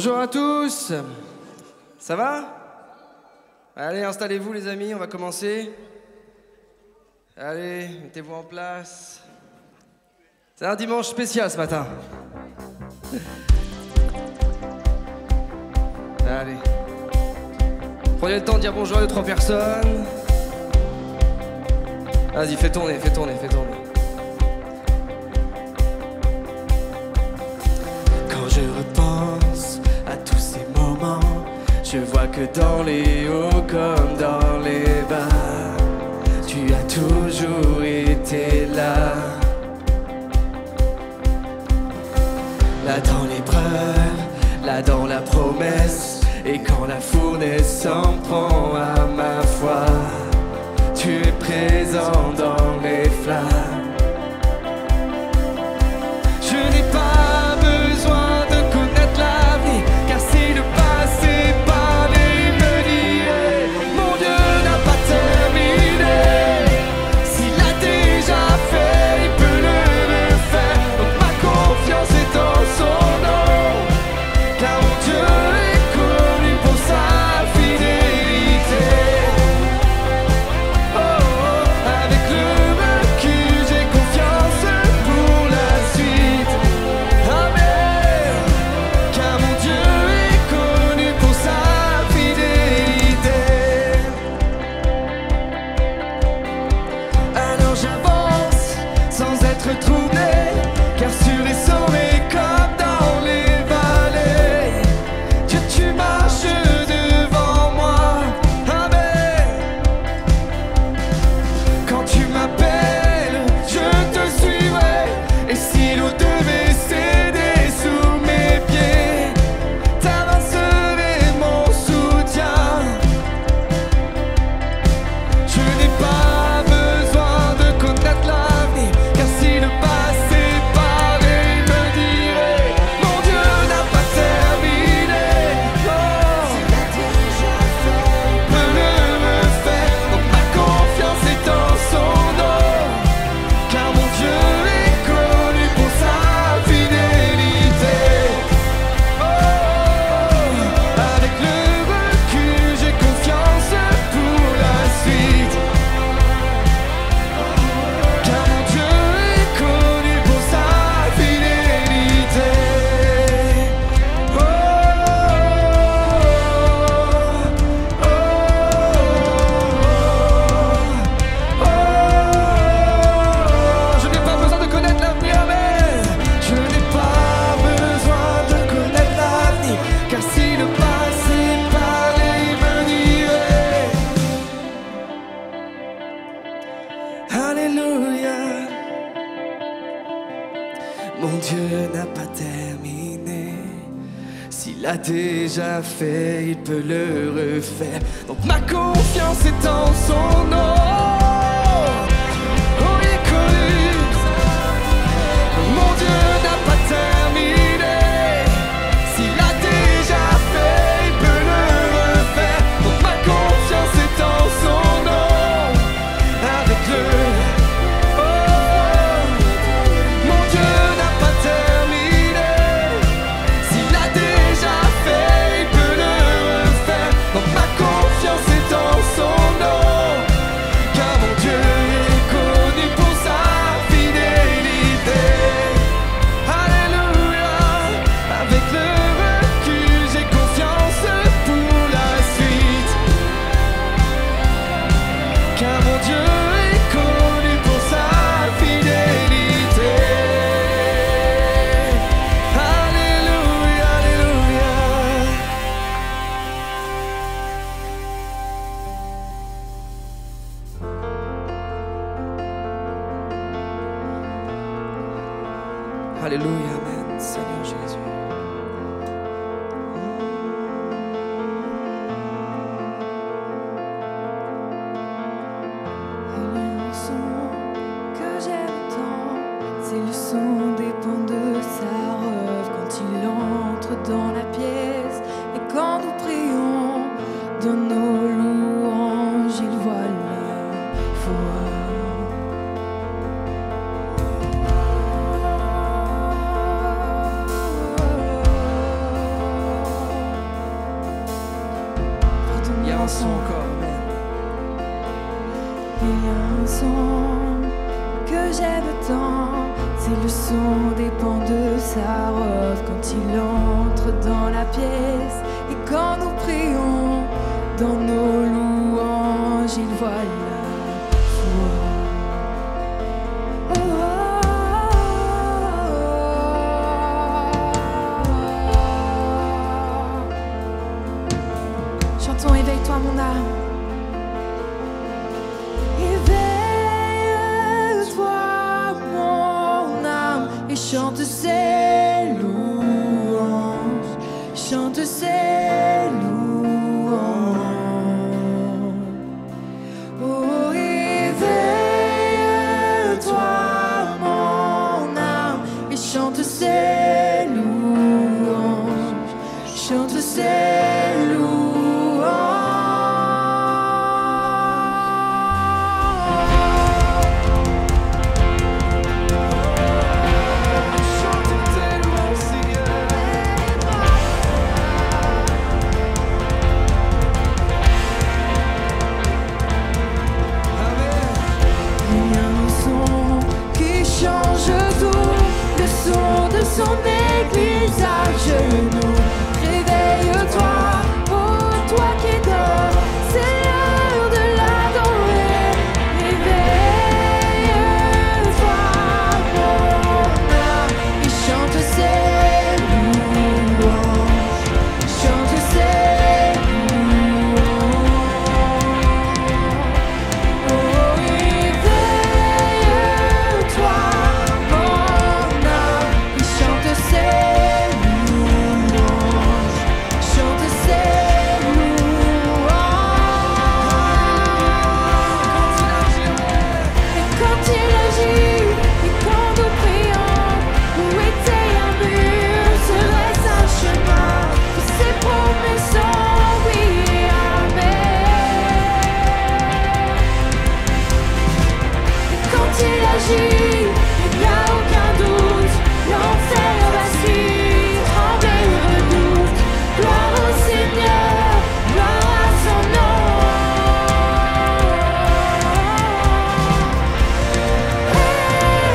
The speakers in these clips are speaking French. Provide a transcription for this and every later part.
Bonjour à tous. Ça va? Allez, installez-vous les amis, on va commencer. Allez, mettez-vous en place. C'est un dimanche spécial ce matin. Allez. Prenez le temps de dire bonjour à 2-3 personnes. Vas-y, fais tourner, fais tourner, fais tourner. Quand je repense à tous ces moments, je vois que dans les hauts comme dans les bas, tu as toujours été là. Là dans l'épreuve, là dans la promesse, et quand la fournaise s'en prend à ma foi, tu es présent dans les flammes. Je n'ai pas besoin de connaître l'avenir, car si le passé parlait, me dirait mon Dieu n'a pas terminé. S'il a déjà fait, il peut le refaire. Donc ma confiance est en son nom, car mon Dieu est connu pour sa fidélité. Oh, oh, avec le recul, j'ai confiance pour la suite. Amen, car mon Dieu est connu pour sa fidélité. Alors j'avance sans être troublé, car sûr et sauvé comme dans les vallées. Dieu, tu marches devant moi. Amen. Quand tu m'appelles, je te suivrai. Et si l'eau devait céder sous mes pieds, ta main serait mon soutien. Je n'ai pas besoin de connaître l'avenir, car si le passé parlait, il me dirait mon Dieu n'a pas terminé. Oh, peut le refaire. Donc ma confiance est en son nom, car mon Dieu est connu pour sa fidélité. Oh, avec le recul, j'ai confiance pour la suite, car mon Dieu est connu pour sa fidélité. Oh, oh, oh, je n'ai pas besoin de connaître l'avenir, mais je n'ai pas besoin de connaître l'avenir, car si le passé parlait, il me dirait Alléluia. Mon Dieu n'a pas terminé. S'il a déjà fait, il peut le refaire. Donc ma confiance est en son nom. Oh, il est connu. Mon Dieu n'a pas terminé. S'il a déjà fait, il peut le refaire. Donc ma confiance est en son nom. Avec le mon Dieu n'a pas terminé. S'il a déjà fait, il peut le refaire. Donc ma confiance est en son nom, car mon Dieu est connu pour sa fidélité. Alléluia. Avec le recul, j'ai confiance pour la suite, car mon Dieu est connu pour sa fidélité. Alléluia, alléluia. Alléluia, amen, Seigneur Jésus. Il y a un son que j'aime tant, c'est le son des pans de sa robe quand il entre dans la pièce et quand nous prions dans nos louanges, il voit la foi. son encore. Amen. Il y a un son que j'aime tant, c'est le son des pans de sa robe quand il entre dans la pièce. Et quand nous prions dans nos louanges, il voit la foi. Oh, oh, oh. Chantons, éveille-toi mon âme. Et chante ses louanges, chante ses louanges. Oh, éveille-toi, mon âme, et chante ses louanges, chante ses louanges. Son église à genoux, réveille-toi, oh toi qui dors, c'est l'heure de l'adorer. Réveille-toi, mon âme, et chante ses louanges, chante ses louanges. Oh, réveille-toi, il n'y a aucun doute, l'enfer vacille, tremble et redoute. Gloire au Seigneur, gloire à son nom. Hey,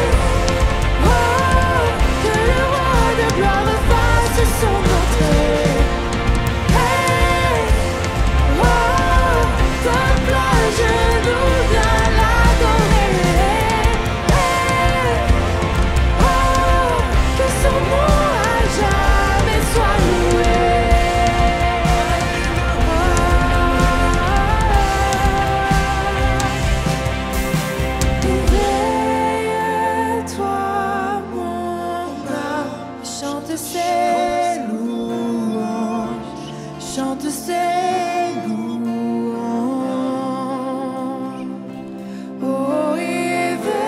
oh, que le roi de gloire fasse son entrée. Hey, oh, peuple à genoux, viens l'adorer. Chante ses louanges. Oh, éveille-toi,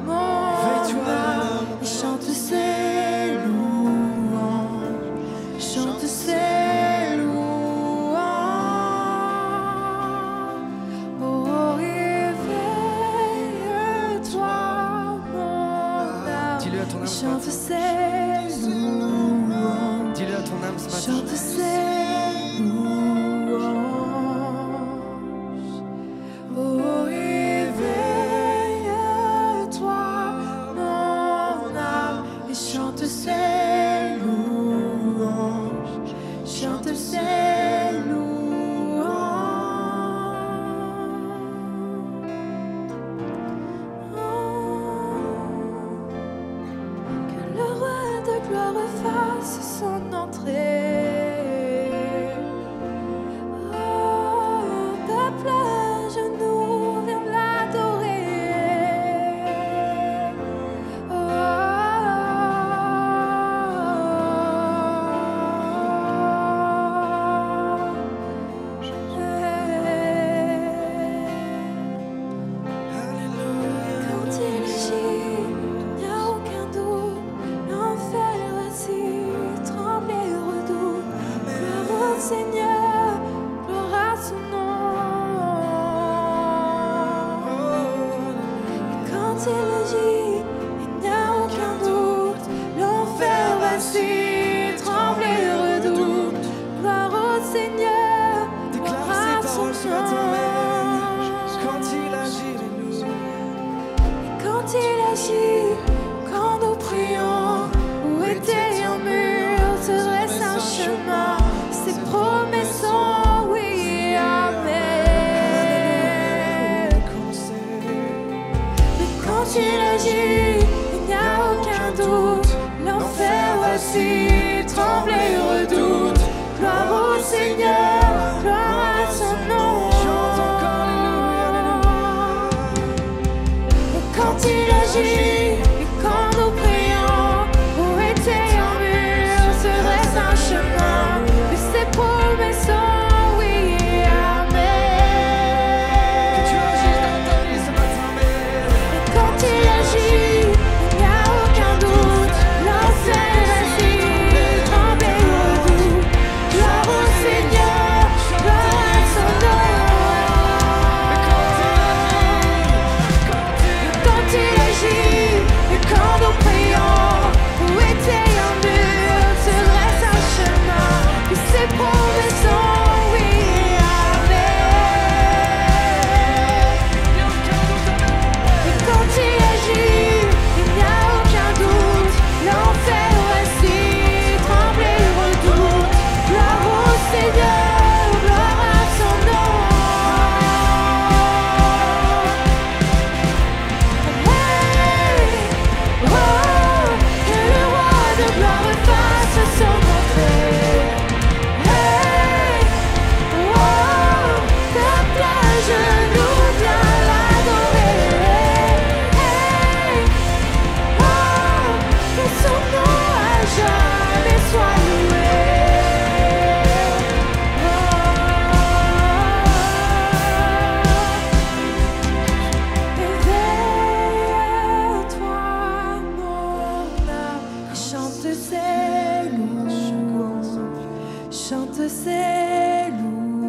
mon âme, chante ses louanges, chante ses louanges. Oh, éveille-toi, mon âme, Dis-le à ton âme, chante ses louanges. Dis-le à ton âme ce matin. Chante ses louanges. Oh, éveille-toi, mon âme, et chante ses louanges. Chante ses louanges. Oh, que le roi de gloire fasse son entrée. il agit, quand nous prions, où était un mur, se dresse un chemin. Ses promesses sont oui, amen. Mais quand il agit, il n'y a aucun doute. L'enfer voici, tremble et redoute. Gloire au Seigneur, gloire à son nom. Et quand il agit, et quand nous prions, où était un mur, se dresse un chemin. Que ses promesses sont oui, amen. Que tu agisses dans ta vie ce matin, Père. Et quand il agit, il n'y a aucun doute. L'enfer voici, tremble et redoute. Gloire au Seigneur, gloire à son nom. Quand il agit, et quand nous prions, où était un mur, se dresse un chemin. Que ses promesses sont oui, amen. Et quand il agit, il n'y a aucun doute. L'enfer voici, tremble et redoute. Gloire au Seigneur, gloire à son nom. Hey, oh, que le roi de gloire fasse son entrée. Hey, oh, que la genou vient l'adorer. Hey, oh, que son nom à jamais soit loué. Éveille-toi, mon âme, et chante ses louanges, chante ses louanges.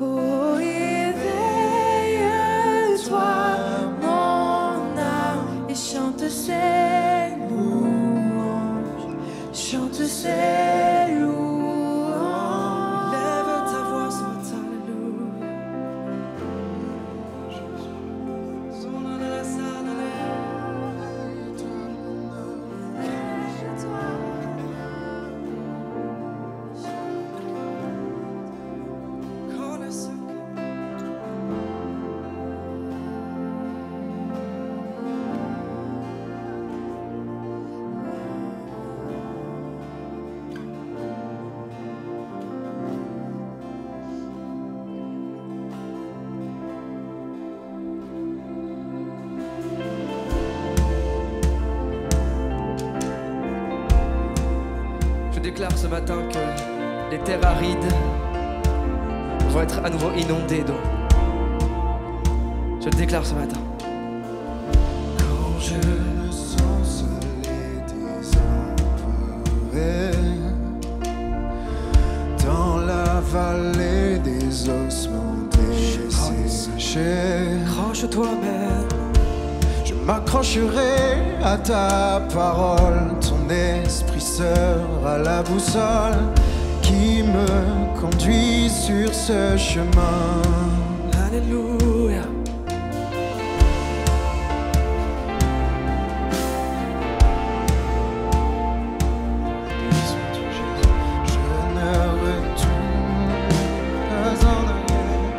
Oh, éveille-toi, mon âme, et chante ses louanges, chante ses louanges. Lève ta voix ce matin, alléluia. Je déclare ce matin que les terres arides vont être à nouveau inondées d'eau. Je le déclare ce matin. Quand je me sens seul et désemparé dans la vallée des ossements desséchés, accroche-toi même, je m'accrocherai à ta parole. Ton esprit sera la boussole qui me conduit sur ce chemin. alléluia. Je ne retourne pas en arrière.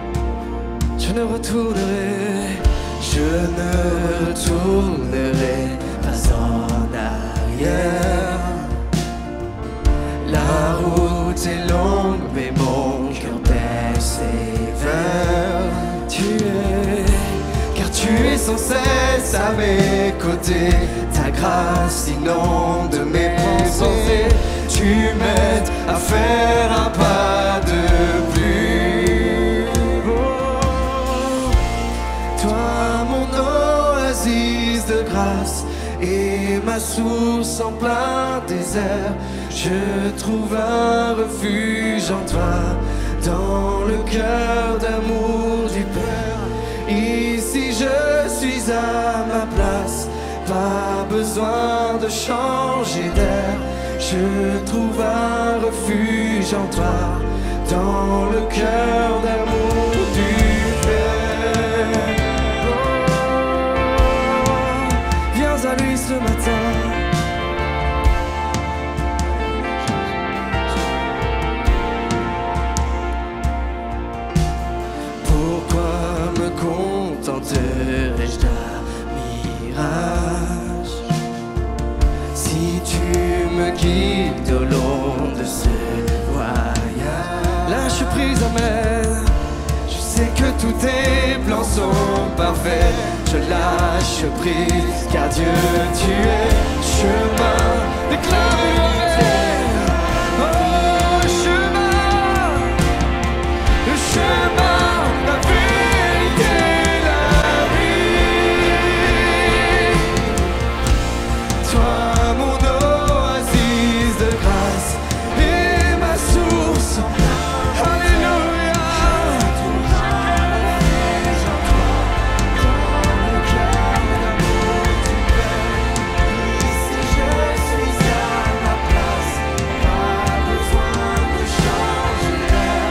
Je ne retournerai, je ne retournerai pas en arrière. La route est longue, mais mon cœur persévère. Car tu es sans cesse à mes côtés. Ta grâce inonde mes pensées. Tu m'aides à faire un pas de plus. Oh, toi mon oasis de grâce et ma source en plein désert. Je trouve un refuge en toi, dans le cœur d'amour du Père. Ici je suis à ma place, pas besoin de changer d'air. Je trouve un refuge en toi, dans le cœur d'amour du Père. contenterai-je d'un mirage? Si tu me guides au long de ce voyage, lâche prise, amen. Je sais que tous tes plans sont parfaits. Je lâche prise, car Dieu, tu es chemin. Déclare-le. Chemin, la vérité, la vie. Toi, mon oasis de grâce et ma source. Alléluia. Ici je suis à ma place, pas besoin de changer d'air.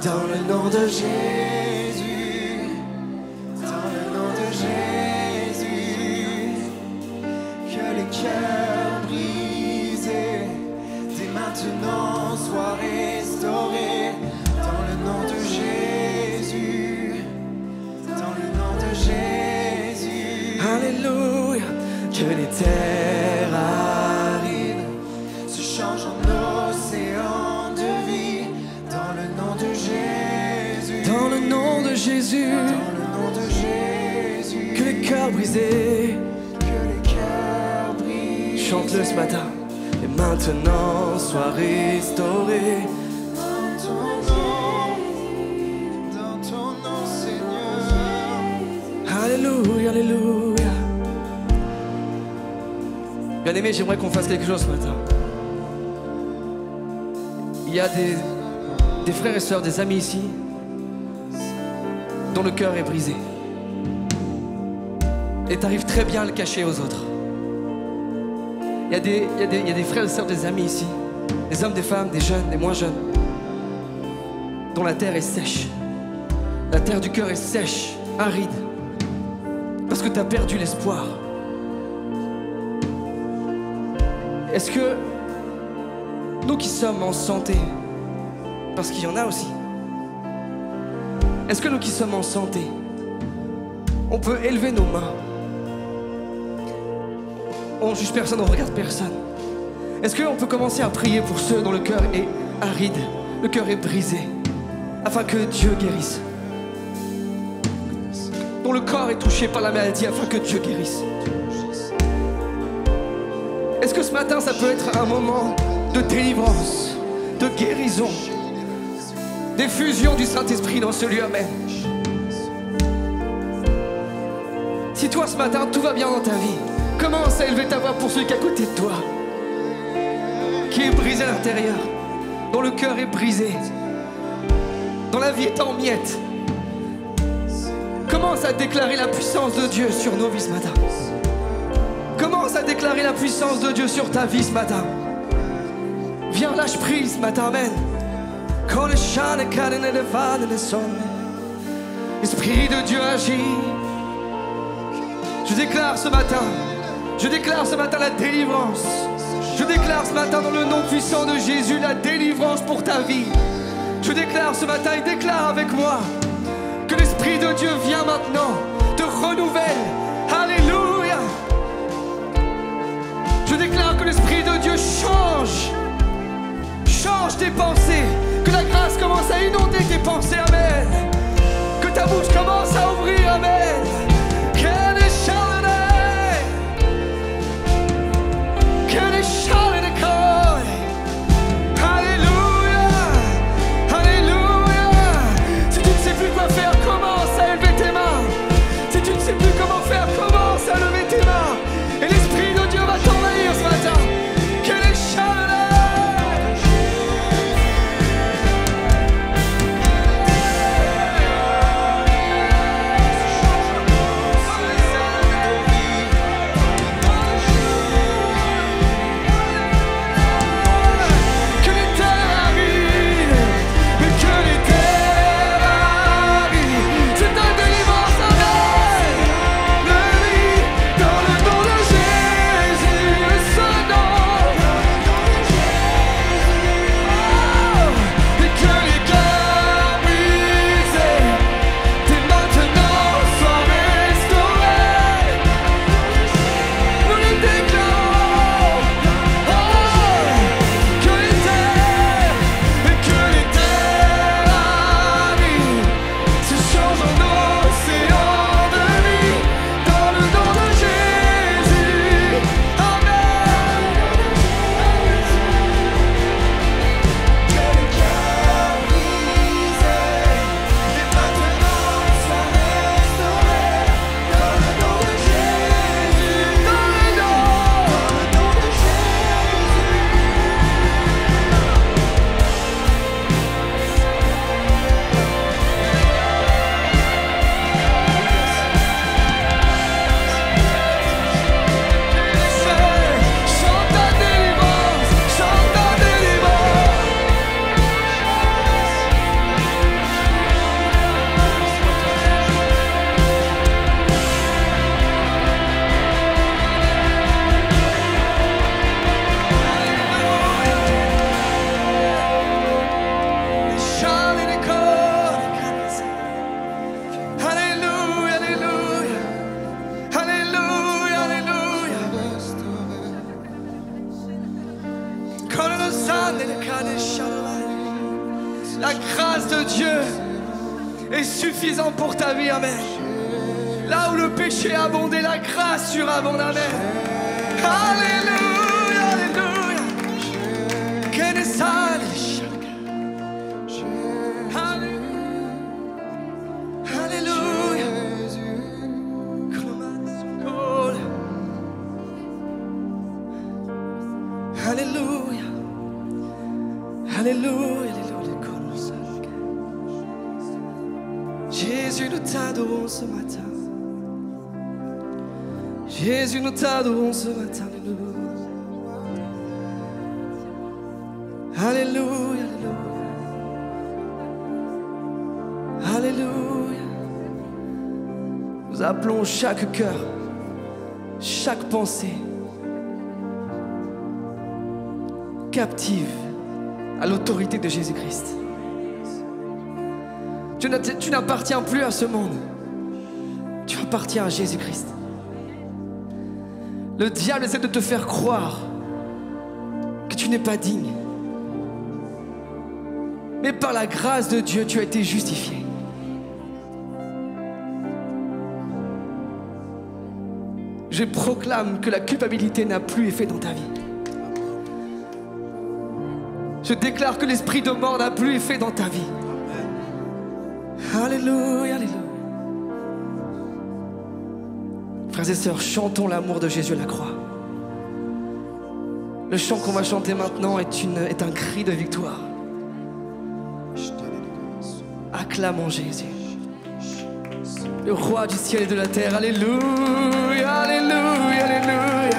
Dans le nom de Jésus, dans le nom de Jésus, que les cœurs brisés dès maintenant soient restaurés. Dans le nom de Jésus, dans le nom de Jésus. Alléluia. Que les terres arides se changent en océan de vie. Dans le nom de Jésus, dans le nom de Jésus, dans le nom de Jésus, que les cœurs brisés, chante-le ce matin, et maintenant soient restaurés. Dans ton nom, Seigneur. Alléluia, alléluia. Bien aimé, j'aimerais qu'on fasse quelque chose ce matin. Il y a des frères et sœurs, des amis ici, dont le cœur est brisé. Et tu arrives très bien à le cacher aux autres. Il y a des frères et sœurs, des amis ici, des hommes, des femmes, des jeunes, des moins jeunes, dont la terre est sèche. La terre du cœur est sèche, aride, parce que tu as perdu l'espoir. Est-ce que nous qui sommes en santé, parce qu'il y en a aussi, est-ce que nous qui sommes en santé, on peut élever nos mains? On juge personne, on regarde personne. Est-ce qu'on peut commencer à prier pour ceux dont le cœur est aride, le cœur est brisé, afin que Dieu guérisse? Dont le corps est touché par la maladie, afin que Dieu guérisse. Est-ce que ce matin, ça peut être un moment de délivrance, de guérison, d'effusion du Saint-Esprit dans ce lieu? Amen. Si toi, ce matin, tout va bien dans ta vie, commence à élever ta voix pour celui qui est à côté de toi, qui est brisé à l'intérieur, dont le cœur est brisé, dont la vie est en miettes. Commence à déclarer la puissance de Dieu sur nos vies ce matin. Commence à déclarer la puissance de Dieu sur ta vie ce matin. Viens, lâche prise ce matin, amen. L'Esprit de Dieu agit. Je déclare ce matin la délivrance. Je déclare ce matin dans le nom puissant de Jésus la délivrance pour ta vie. Je déclare ce matin et déclare avec moi que l'Esprit de Dieu vient maintenant, te renouvelle. Alléluia. Je déclare que l'Esprit de Dieu change tes pensées, que la grâce commence à inonder tes pensées, amen. Que ta bouche commence à ouvrir, amen. Alléluia, alléluia. Si tu ne sais plus quoi faire, commence à élever tes mains. Si tu ne sais plus comment faire, commence à lever tes mains. Et l'Esprit de Dieu va t'envahir ce matin. La grâce de Dieu est suffisante pour ta vie, amen. Là où le péché a abondé, la grâce surabonde, amen. Alléluia, alléluia. Alléluia. Alléluia. Alléluia. Jésus, nous t'adorons ce matin. Jésus, nous t'adorons ce matin. Alléluia. Alléluia. Alléluia. Nous appelons chaque cœur, chaque pensée captive à l'autorité de Jésus-Christ. Tu n'appartiens plus à ce monde. Tu appartiens à Jésus-Christ. Le diable essaie de te faire croire que tu n'es pas digne. Mais par la grâce de Dieu, tu as été justifié. Je proclame que la culpabilité n'a plus effet dans ta vie. Je déclare que l'esprit de mort n'a plus effet dans ta vie. Alléluia, alléluia. Frères et sœurs, chantons l'amour de Jésus à la croix. Le chant qu'on va chanter maintenant est un cri de victoire. Acclamons Jésus, le roi du ciel et de la terre. Alléluia, alléluia, alléluia.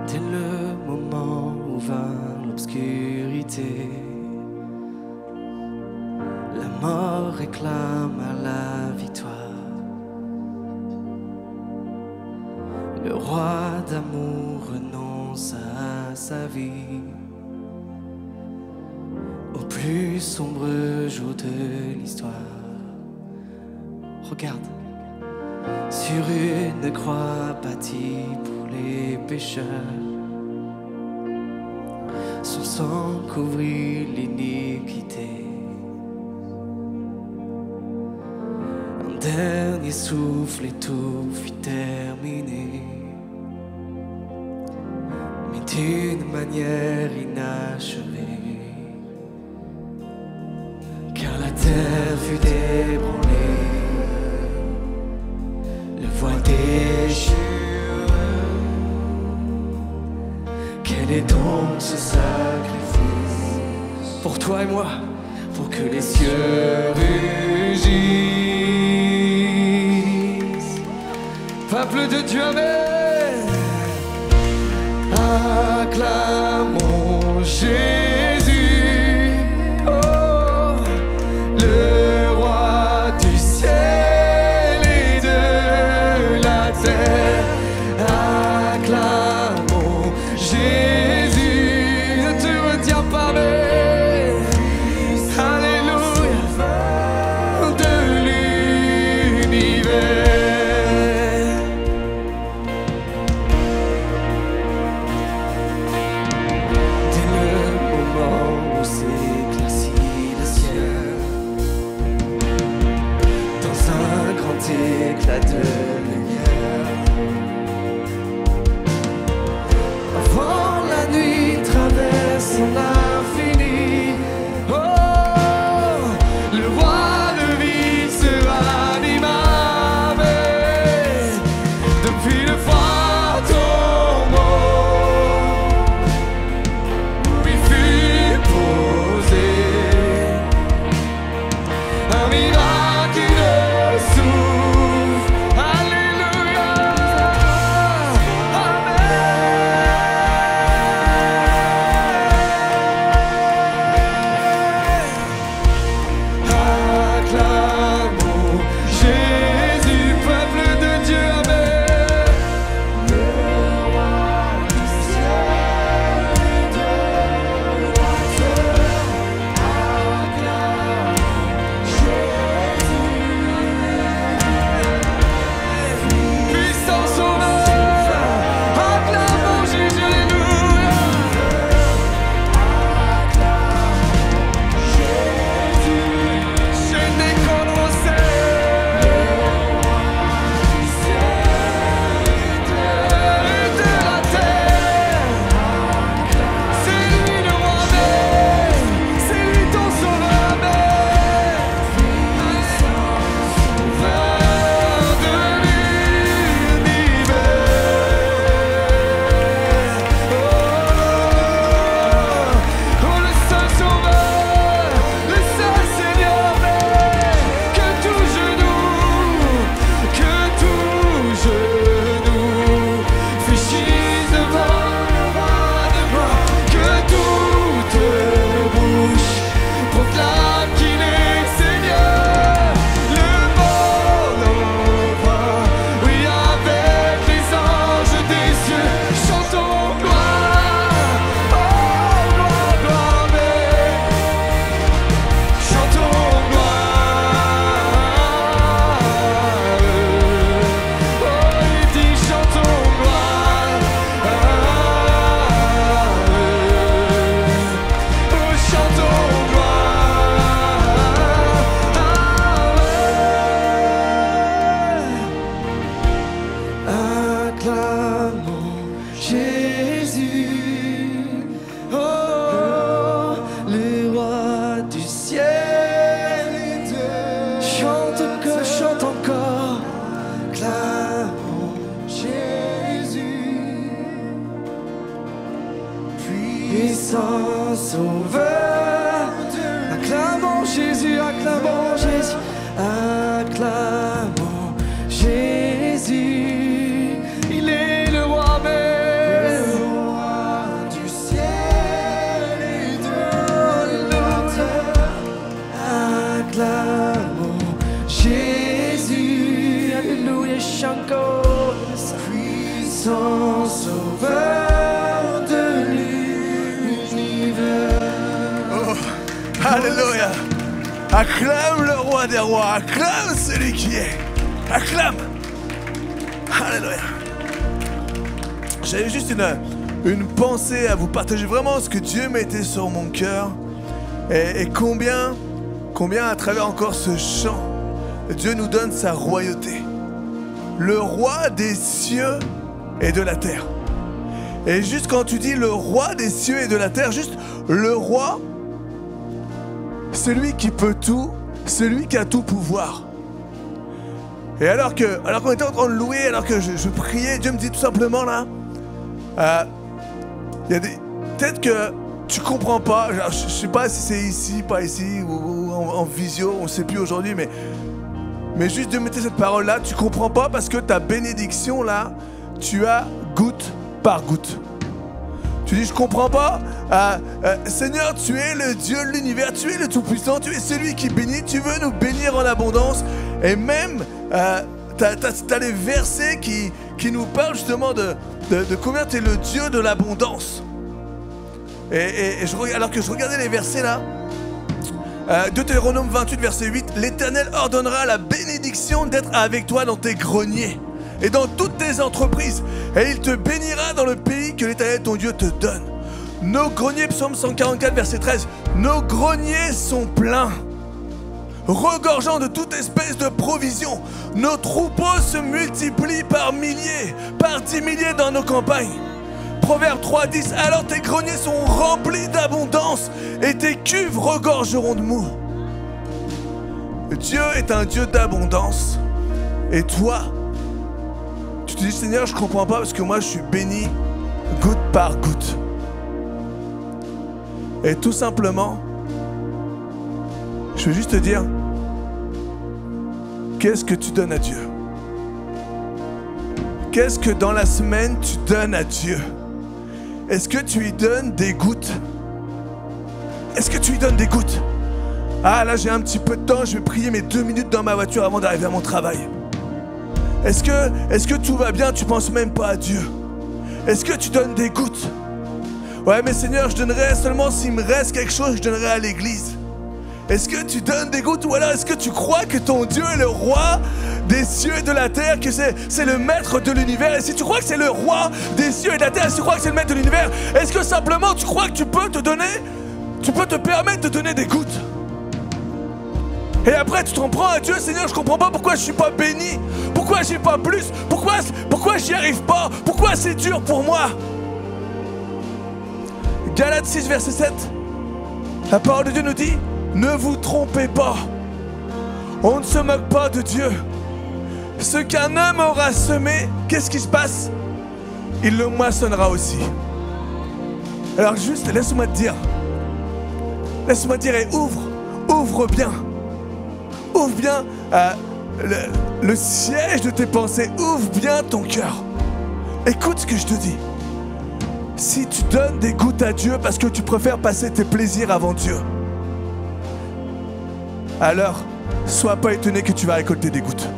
Dès le moment où vint l'obscurité, la mort réclame à la victoire. Le roi d'amour renonce à sa vie. Au plus sombre jour de l'histoire, regarde, sur une croix bâtie pour les pécheurs, son sang couvrit l'iniquité. Un dernier souffle et tout fut terminé, mais d'une manière inachevée, car la terre fut débranlée, le voile déchiré. Quel est donc ce sacrifice pour toi et moi, pour que les cieux rugissent? Peuple de Dieu, amen. Acclamons Jésus, oh, le roi du ciel et de la terre. Acclamons Jésus, ne te retiens pas, mais alléluia de l'univers. Sauveur, acclamons Jésus, acclamons Jésus, acclamons Jésus. Il est le roi même, le roi du ciel et de la terre. Acclamons Jésus, alléluia, Shanko, puissant sauveur de l'univers. Oh, alléluia. Acclame le roi des rois, acclame celui qui est. Acclame. Alléluia. J'avais juste une pensée à vous partager vraiment ce que Dieu mettait sur mon cœur. Et combien à travers encore ce chant, Dieu nous donne sa royauté. Le roi des cieux et de la terre. Et juste quand tu dis le roi des cieux et de la terre, juste le roi, celui qui peut tout, celui qui a tout pouvoir. Et alors qu'on était en train de louer, alors que je priais, Dieu me dit tout simplement là, il y a des... Peut-être que tu comprends pas, je sais pas si c'est ici, pas ici, ou en visio, on ne sait plus aujourd'hui, mais juste de mettre cette parole-là, tu comprends pas parce que ta bénédiction là, tu as goutte par goutte. Tu dis, je comprends pas. Seigneur, tu es le Dieu de l'univers, tu es le Tout-Puissant, tu es celui qui bénit, tu veux nous bénir en abondance. Et même, t'as les versets qui nous parlent justement de combien tu es le Dieu de l'abondance. Alors que je regardais les versets là, Deutéronome 28, verset 8, l'Éternel ordonnera la bénédiction d'être avec toi dans tes greniers et dans toutes tes entreprises, et il te bénira dans le pays que l'Éternel ton Dieu te donne. Nos greniers, psaume 144, verset 13, nos greniers sont pleins, regorgeant de toute espèce de provisions. Nos troupeaux se multiplient par milliers, par 10 milliers dans nos campagnes. Proverbe 3, 10, alors tes greniers sont remplis d'abondance et tes cuves regorgeront de mou. Dieu est un Dieu d'abondance. Et toi, tu te dis, Seigneur, je comprends pas parce que moi je suis béni goutte par goutte. Et tout simplement, je veux juste te dire, qu'est-ce que tu donnes à Dieu? Qu'est-ce que dans la semaine tu donnes à Dieu? Est-ce que tu lui donnes des gouttes? Est-ce que tu lui donnes des gouttes? Ah là j'ai un petit peu de temps, je vais prier mes 2 minutes dans ma voiture avant d'arriver à mon travail. Est-ce que tout va bien, tu penses même pas à Dieu? Est-ce que tu donnes des gouttes? Ouais mais Seigneur, je donnerai seulement s'il me reste quelque chose, je donnerai à l'église. Est-ce que tu donnes des gouttes ou alors est-ce que tu crois que ton Dieu est le roi des cieux et de la terre, que c'est le maître de l'univers? Et si tu crois que c'est le roi des cieux et de la terre, si tu crois que c'est le maître de l'univers, est-ce que simplement tu crois que tu peux te permettre de donner des gouttes? Et après tu t'en prends à Dieu, Seigneur, je comprends pas pourquoi je suis pas béni, pourquoi j'ai pas plus, pourquoi j'y arrive pas, pourquoi c'est dur pour moi. Galates 6 verset 7, la parole de Dieu nous dit, ne vous trompez pas, on ne se moque pas de Dieu. Ce qu'un homme aura semé, qu'est-ce qui se passe? Il le moissonnera aussi. Alors juste laisse-moi te dire et ouvre bien le siège de tes pensées, ouvre bien ton cœur. Écoute ce que je te dis. Si tu donnes des gouttes à Dieu parce que tu préfères passer tes plaisirs avant Dieu, alors sois pas étonné que tu vas récolter des gouttes.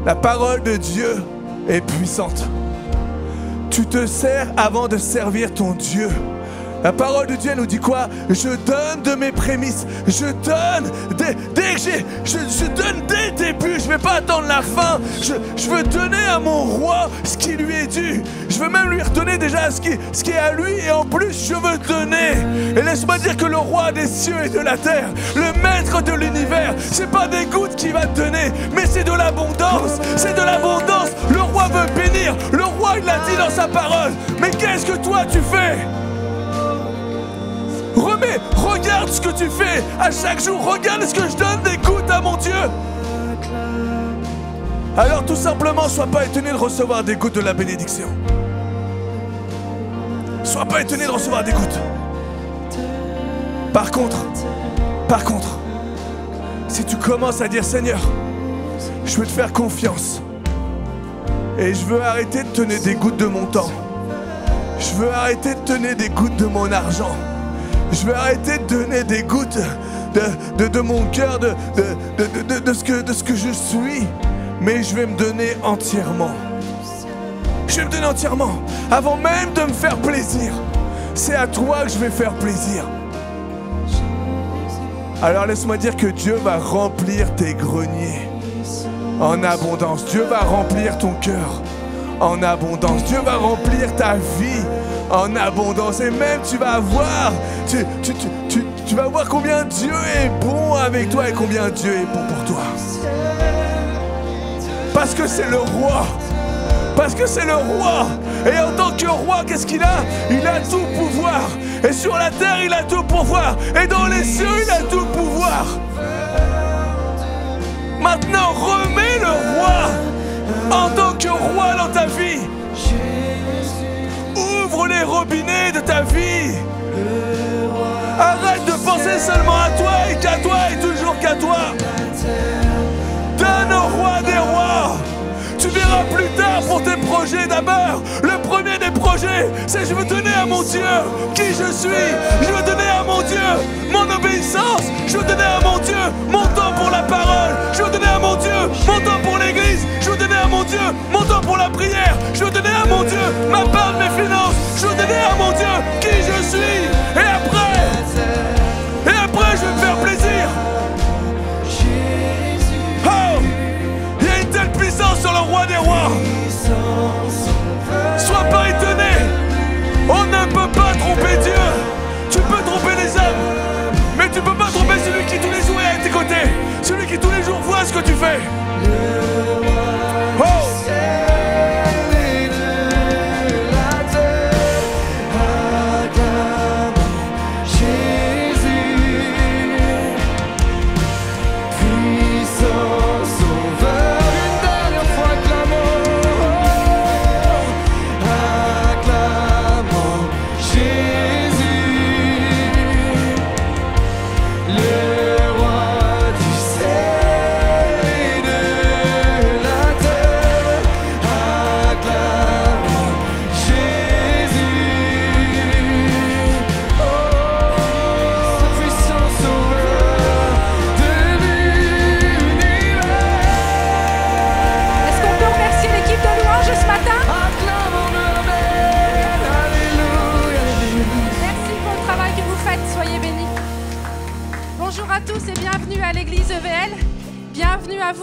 La parole de Dieu est puissante. Tu te sers avant de servir ton Dieu. La parole de Dieu nous dit quoi? Je donne de mes prémices. Je donne je donne dès le début. Je ne vais pas attendre la fin. Je veux donner à mon roi ce qui lui est dû. Je veux même lui redonner déjà ce qui est à lui. Et en plus, je veux donner. Et laisse-moi dire que le roi des cieux et de la terre, le maître de l'univers, c'est pas des gouttes qu'il va te donner, mais c'est de l'abondance. C'est de l'abondance. Le roi veut bénir. Le roi, il l'a dit dans sa parole. Mais qu'est-ce que toi, tu fais? Regarde ce que tu fais à chaque jour. Regarde, est-ce que je donne des gouttes à mon Dieu? Alors tout simplement, sois pas étonné de recevoir des gouttes de la bénédiction. Sois pas étonné de recevoir des gouttes. Par contre, si tu commences à dire Seigneur, je veux te faire confiance et je veux arrêter de te donner des gouttes de mon temps, je veux arrêter de te donner des gouttes de mon argent, je veux arrêter de donner des gouttes de mon cœur, de ce que je suis, mais je vais me donner entièrement. Je vais me donner entièrement, avant même de me faire plaisir. C'est à toi que je vais faire plaisir. Alors laisse-moi dire que Dieu va remplir tes greniers en abondance. Dieu va remplir ton cœur en abondance. Dieu va remplir ta vie en abondance. Et même tu vas voir, tu vas voir combien Dieu est bon avec toi et combien Dieu est bon pour toi. Parce que c'est le roi. Parce que c'est le roi. Et en tant que roi, qu'est-ce qu'il a? Il a tout pouvoir. Et sur la terre, il a tout pouvoir. Et dans les cieux, il a tout pouvoir. Maintenant, remets le roi en tant que roi dans ta vie. Ouvre les robinets de ta vie. Arrête de penser seulement à toi et qu'à toi et toujours qu'à toi. Donne au roi des rois. Tu verras plus tard pour tes projets d'abord. Le premier des projets, c'est je veux donner à mon Dieu qui je suis. Je veux donner à mon Dieu mon obéissance. Je veux donner à mon Dieu mon temps pour la parole. Je veux donner à mon Dieu mon temps pour l'église. Je veux donner à mon Dieu mon temps pour la prière. Je veux donner à mon Dieu ma part de mes finances. Je veux donner à mon Dieu qui je suis. Et après, je vais me faire plaisir. Oh! Il y a une telle puissance sur le roi des rois. Sois pas étonné. On ne peut pas tromper Dieu. Tu peux tromper les hommes, mais tu peux pas tromper celui qui tous les jours est à tes côtés. Celui qui tous les jours voit ce que tu fais. Oh!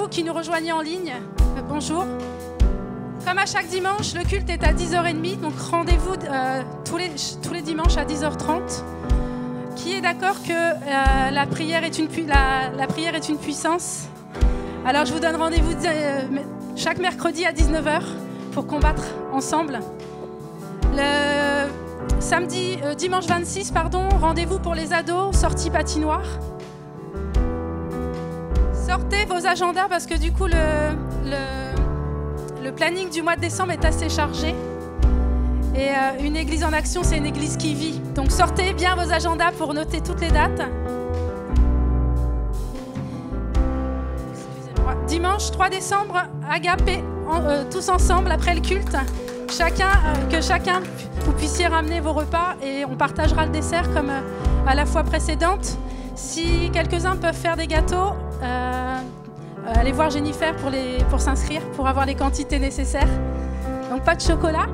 Qui nous rejoignez en ligne, bonjour. Comme à chaque dimanche, le culte est à 10h30, donc rendez-vous tous les dimanches à 10h30. Qui est d'accord que la prière est une puissance? Alors je vous donne rendez-vous chaque mercredi à 19h pour combattre ensemble. Le dimanche 26, rendez-vous pour les ados, sortie patinoire. Sortez vos agendas parce que du coup le planning du mois de décembre est assez chargé. Et une église en action, c'est une église qui vit. Donc sortez bien vos agendas pour noter toutes les dates. Excusez-moi. Dimanche 3 décembre, Agapé, tous ensemble après le culte. Que chacun, vous puissiez ramener vos repas et on partagera le dessert comme à la fois précédente. Si quelques-uns peuvent faire des gâteaux, allez voir Jennifer pour s'inscrire, pour avoir les quantités nécessaires. Donc pas de chocolat,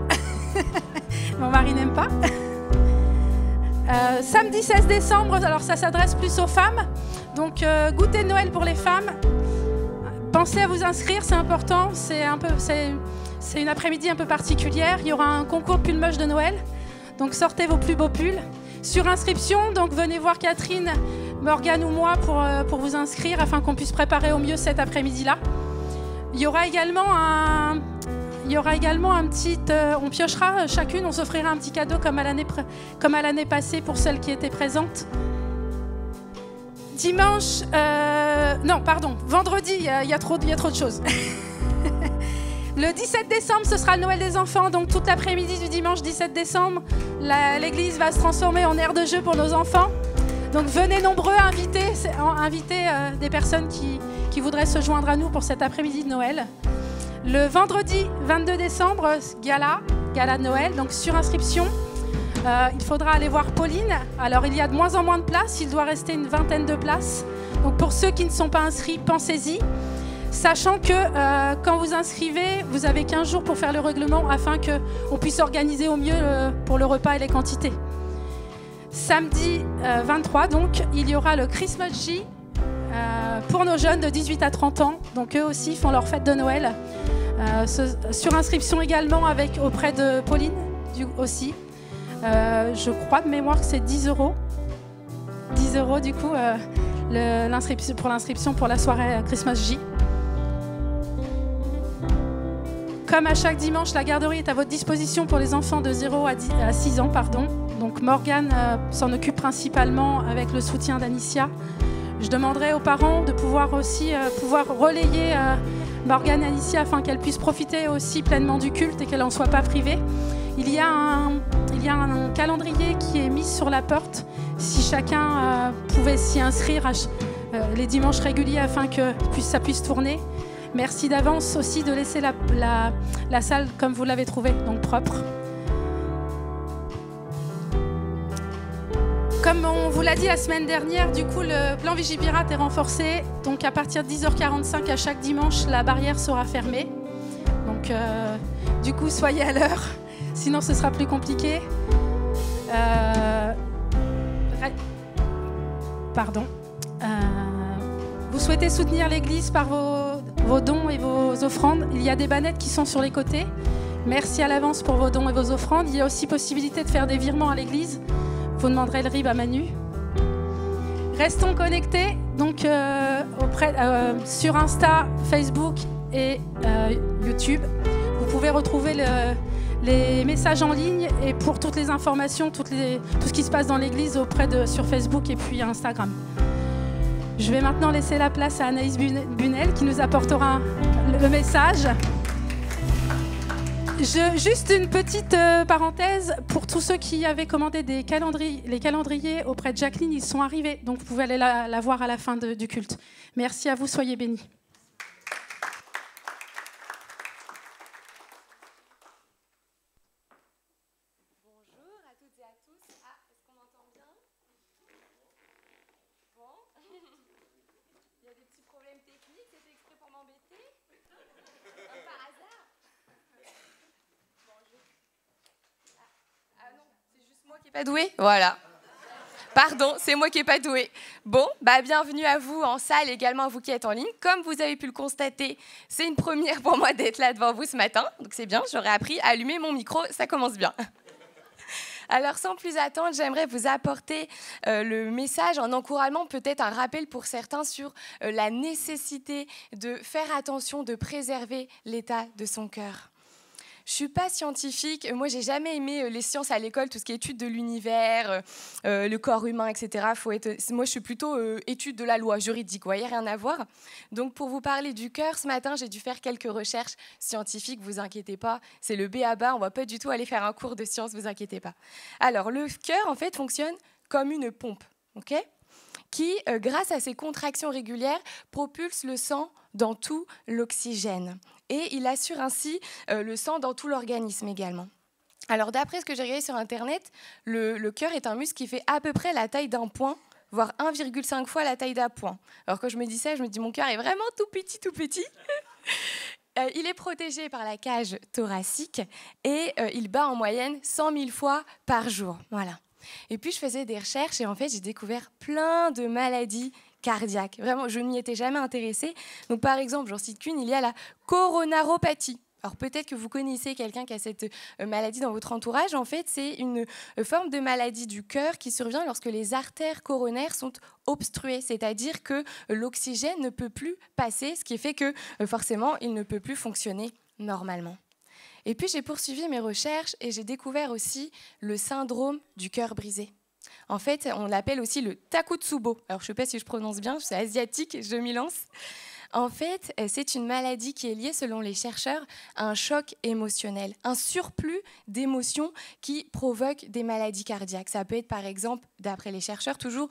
mon mari n'aime pas. Samedi 16 décembre, alors ça s'adresse plus aux femmes. Donc goûter de Noël pour les femmes. Pensez à vous inscrire, c'est important. C'est une après-midi un peu particulière. Il y aura un concours pull moche de Noël. Donc sortez vos plus beaux pulls. Sur inscription, donc venez voir Catherine, Morgane ou moi pour vous inscrire afin qu'on puisse préparer au mieux cet après-midi-là. Il y aura également un petit... on piochera chacune, on s'offrira un petit cadeau comme à l'année passée pour celles qui étaient présentes. Vendredi, il y a trop de choses. Le 17 décembre, ce sera le Noël des enfants, donc toute l'après-midi du dimanche 17 décembre, l'église va se transformer en aire de jeu pour nos enfants. Donc venez nombreux à inviter des personnes qui voudraient se joindre à nous pour cet après-midi de Noël. Le vendredi 22 décembre, gala de Noël, donc sur inscription. Il faudra aller voir Pauline. Alors il y a de moins en moins de places, il doit rester une vingtaine de places. Donc pour ceux qui ne sont pas inscrits, pensez-y. Sachant que quand vous inscrivez, vous avez 15 jours pour faire le règlement afin qu'on puisse organiser au mieux pour le repas et les quantités. Samedi 23, donc, il y aura le Christmas J pour nos jeunes de 18 à 30 ans. Donc eux aussi font leur fête de Noël. Sur inscription également auprès de Pauline aussi. Je crois de mémoire que c'est 10 €. 10 € du coup pour l'inscription pour la soirée Christmas J. Comme à chaque dimanche, la garderie est à votre disposition pour les enfants de 0 à 6 ans. Donc Morgane s'en occupe principalement avec le soutien d'Anicia. Je demanderai aux parents de pouvoir aussi relayer Morgane et Anicia afin qu'elles puissent profiter aussi pleinement du culte et qu'elles n'en soient pas privées. Il y a un calendrier qui est mis sur la porte si chacun pouvait s'y inscrire les dimanches réguliers afin que ça puisse tourner. Merci d'avance aussi de laisser la salle comme vous l'avez trouvée, donc propre. Comme on vous l'a dit la semaine dernière, du coup, le plan Vigipirate est renforcé. Donc à partir de 10h45 à chaque dimanche, la barrière sera fermée. Donc du coup, soyez à l'heure, sinon ce sera plus compliqué. Vous souhaitez soutenir l'église par vos dons et vos offrandes. Il y a des bannettes qui sont sur les côtés. Merci à l'avance pour vos dons et vos offrandes. Il y a aussi possibilité de faire des virements à l'église. Vous demanderez le RIB à Manu. Restons connectés donc, sur Insta, Facebook et YouTube. Vous pouvez retrouver les messages en ligne et pour toutes les informations, tout ce qui se passe dans l'église sur Facebook et puis Instagram. Je vais maintenant laisser la place à Anaïs Bunel qui nous apportera le message. Juste une petite parenthèse, pour tous ceux qui avaient commandé les calendriers auprès de Jacqueline, ils sont arrivés, donc vous pouvez aller la voir à la fin du culte. Merci à vous, soyez bénis. Bonjour à toutes et à tous. Est-ce qu'on m'entend bien? Bon. Il y a des petits problèmes techniques, c'était exprès pour m'embêter? Par hasard? Ah non, c'est juste moi qui n'ai pas doué. Voilà. Pardon, c'est moi qui n'ai pas doué. Bon, bienvenue à vous en salle, également à vous qui êtes en ligne. Comme vous avez pu le constater, c'est une première pour moi d'être là devant vous ce matin. Donc c'est bien, j'aurais appris à allumer mon micro, ça commence bien. Alors sans plus attendre, j'aimerais vous apporter le message en encourageant peut-être un rappel pour certains sur la nécessité de faire attention, de préserver l'état de son cœur. Je ne suis pas scientifique. Moi, j'ai jamais aimé les sciences à l'école, tout ce qui est études de l'univers, le corps humain, etc. Moi, je suis plutôt étude de la loi juridique. Vous voyez, rien à voir. Donc, pour vous parler du cœur, ce matin, j'ai dû faire quelques recherches scientifiques. Vous inquiétez pas, c'est le b.a.-ba. On va pas du tout aller faire un cours de sciences. Vous inquiétez pas. Alors, le cœur, en fait, fonctionne comme une pompe, ok ? Qui, grâce à ses contractions régulières, propulse le sang dans tout l'oxygène. Et il assure ainsi le sang dans tout l'organisme également. Alors d'après ce que j'ai regardé sur Internet, le cœur est un muscle qui fait à peu près la taille d'un poing, voire 1,5 fois la taille d'un poing. Alors quand je me dis ça, je me dis mon cœur est vraiment tout petit, tout petit. Il est protégé par la cage thoracique et il bat en moyenne 100 000 fois par jour. Voilà. Et puis je faisais des recherches et en fait j'ai découvert plein de maladies cardiaques. Vraiment, je ne m'y étais jamais intéressée. Donc par exemple, j'en cite qu'une, il y a la coronaropathie. Alors peut-être que vous connaissez quelqu'un qui a cette maladie dans votre entourage. En fait, c'est une forme de maladie du cœur qui survient lorsque les artères coronaires sont obstruées, c'est-à-dire que l'oxygène ne peut plus passer, ce qui fait que forcément, il ne peut plus fonctionner normalement. Et puis j'ai poursuivi mes recherches et j'ai découvert aussi le syndrome du cœur brisé. En fait, on l'appelle aussi le Takotsubo. Alors je ne sais pas si je prononce bien, c'est asiatique, je m'y lance. En fait, c'est une maladie qui est liée, selon les chercheurs, à un choc émotionnel, un surplus d'émotions qui provoque des maladies cardiaques. Ça peut être, par exemple, d'après les chercheurs, toujours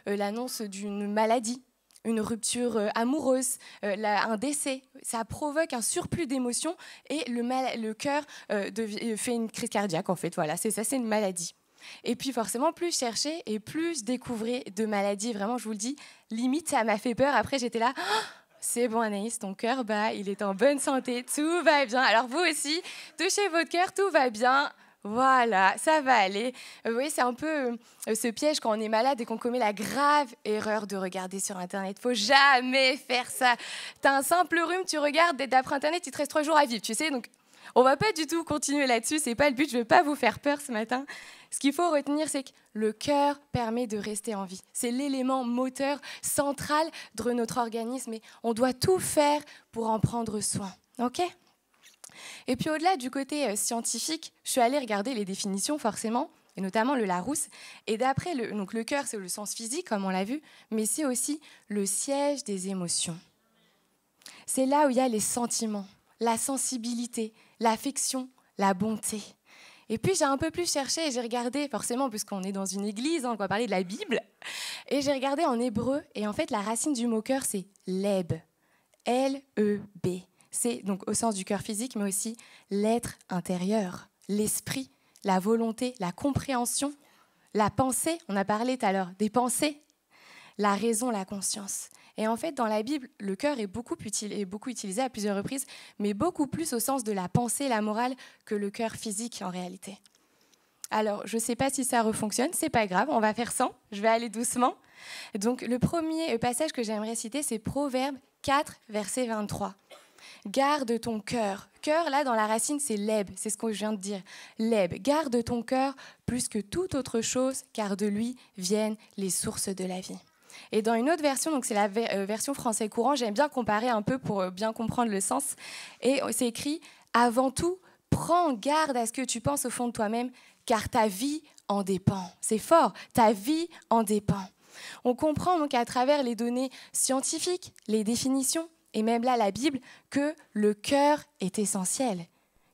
l'annonce d'une maladie, une rupture amoureuse, un décès. Ça provoque un surplus d'émotions et le cœur fait une crise cardiaque, en fait. Voilà, c'est ça, c'est une maladie. Et puis forcément, plus je cherchais et plus je découvrais de maladies. Vraiment, je vous le dis, limite, ça m'a fait peur. Après, j'étais là, oh, c'est bon Anaïs, ton cœur, il est en bonne santé, tout va bien. Alors vous aussi, touchez votre cœur, tout va bien. Voilà, ça va aller. Vous voyez, c'est un peu ce piège quand on est malade et qu'on commet la grave erreur de regarder sur Internet. Faut jamais faire ça. T'as un simple rhume, tu regardes, d'après Internet, il te reste 3 jours à vivre, tu sais. Donc, on va pas du tout continuer là-dessus. C'est pas le but. Je veux pas vous faire peur ce matin. Ce qu'il faut retenir, c'est que le cœur permet de rester en vie. C'est l'élément moteur central de notre organisme et on doit tout faire pour en prendre soin. OK ? Et puis au-delà du côté scientifique, je suis allée regarder les définitions forcément, et notamment le Larousse. Et d'après, donc le cœur, c'est le sens physique, comme on l'a vu, mais c'est aussi le siège des émotions. C'est là où il y a les sentiments, la sensibilité, l'affection, la bonté. Et puis j'ai un peu plus cherché et j'ai regardé, forcément, puisqu'on est dans une église, on va parler de la Bible, et j'ai regardé en hébreu, et en fait la racine du mot cœur, c'est leb, L-E-B. C'est donc au sens du cœur physique, mais aussi l'être intérieur, l'esprit, la volonté, la compréhension, la pensée, on a parlé tout à l'heure des pensées, la raison, la conscience. Et en fait, dans la Bible, le cœur est beaucoup utilisé à plusieurs reprises, mais beaucoup plus au sens de la pensée, la morale, que le cœur physique en réalité. Alors, je ne sais pas si ça refonctionne, c'est pas grave, on va faire sans, je vais aller doucement. Donc, le premier passage que j'aimerais citer, c'est Proverbe 4, verset 23. Garde ton cœur. Cœur, là, dans la racine, c'est leb, c'est ce que je viens de dire. Leb, garde ton cœur plus que toute autre chose, car de lui viennent les sources de la vie. Et dans une autre version, donc c'est la version français courant, j'aime bien comparer un peu pour bien comprendre le sens. Et c'est écrit « Avant tout, prends garde à ce que tu penses au fond de toi-même, car ta vie en dépend. » C'est fort, ta vie en dépend. On comprend donc à travers les données scientifiques, les définitions, et même là la Bible, que le cœur est essentiel.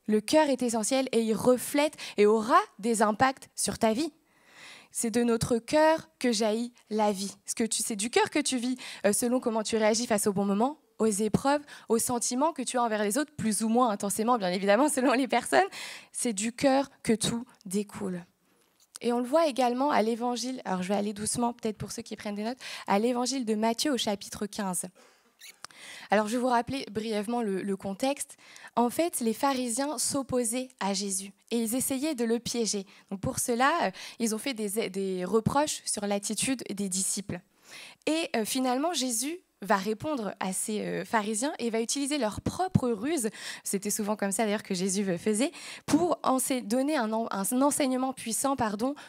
Le cœur est essentiel et il reflète et aura des impacts sur ta vie. C'est de notre cœur que jaillit la vie. C'est du cœur que tu vis selon comment tu réagis face au bon moment, aux épreuves, aux sentiments que tu as envers les autres, plus ou moins intensément, bien évidemment, selon les personnes. C'est du cœur que tout découle. Et on le voit également à l'évangile, alors je vais aller doucement, peut-être pour ceux qui prennent des notes, à l'évangile de Matthieu au chapitre 15. Alors, je vais vous rappeler brièvement le contexte. En fait, les pharisiens s'opposaient à Jésus et ils essayaient de le piéger. Donc, pour cela, ils ont fait des reproches sur l'attitude des disciples. Et finalement, Jésus va répondre à ces pharisiens et va utiliser leur propre ruse, c'était souvent comme ça d'ailleurs que Jésus faisait, pour donner un enseignement puissant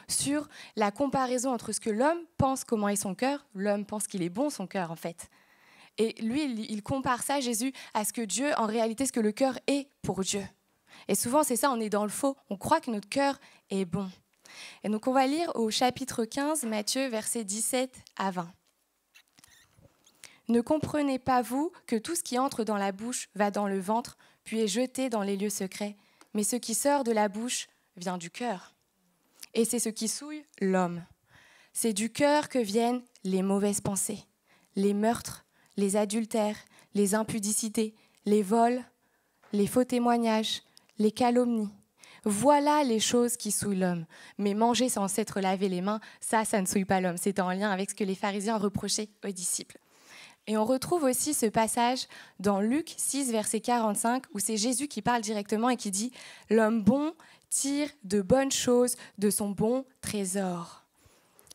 sur la comparaison entre ce que l'homme pense, comment est son cœur, l'homme pense qu'il est bon son cœur en fait. Et lui, il compare ça, Jésus, à ce que Dieu, en réalité, ce que le cœur est pour Dieu. Et souvent, c'est ça, on est dans le faux. On croit que notre cœur est bon. Et donc, on va lire au chapitre 15, Matthieu, versets 17 à 20. « Ne comprenez pas, vous, que tout ce qui entre dans la bouche va dans le ventre, puis est jeté dans les lieux secrets. Mais ce qui sort de la bouche vient du cœur. Et c'est ce qui souille l'homme. C'est du cœur que viennent les mauvaises pensées, les meurtres, les adultères, les impudicités, les vols, les faux témoignages, les calomnies. Voilà les choses qui souillent l'homme. Mais manger sans s'être lavé les mains, ça ne souille pas l'homme. C'est en lien avec ce que les pharisiens reprochaient aux disciples. Et on retrouve aussi ce passage dans Luc 6, verset 45, où c'est Jésus qui parle directement et qui dit « L'homme bon tire de bonnes choses de son bon trésor.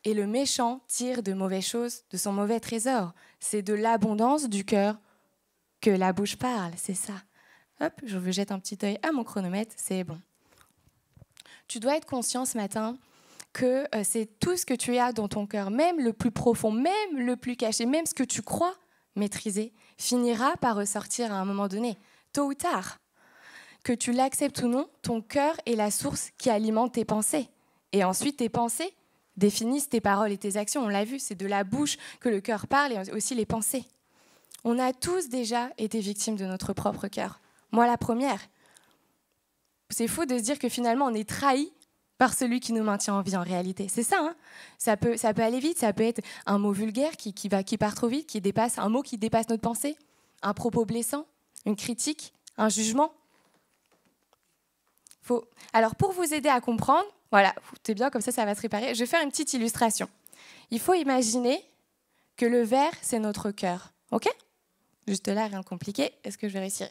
Et le méchant tire de mauvaises choses de son mauvais trésor. » C'est de l'abondance du cœur que la bouche parle, c'est ça. Hop, je vous jette un petit œil à mon chronomètre, c'est bon. Tu dois être conscient ce matin que c'est tout ce que tu as dans ton cœur, même le plus profond, même le plus caché, même ce que tu crois maîtriser, finira par ressortir à un moment donné, tôt ou tard. Que tu l'acceptes ou non, ton cœur est la source qui alimente tes pensées. Et ensuite, tes pensées définissent tes paroles et tes actions. On l'a vu, c'est de la bouche que le cœur parle et aussi les pensées. On a tous déjà été victimes de notre propre cœur. Moi, la première. C'est fou de se dire que finalement, on est trahi par celui qui nous maintient en vie en réalité. C'est ça, hein. Ça peut aller vite, ça peut être un mot vulgaire qui part trop vite, un mot qui dépasse notre pensée, un propos blessant, une critique, un jugement. Alors, pour vous aider à comprendre, voilà, c'est bien, comme ça va se réparer. Je vais faire une petite illustration. Il faut imaginer que le verre, c'est notre cœur. OK ? Juste là, rien de compliqué. Est-ce que je vais réussir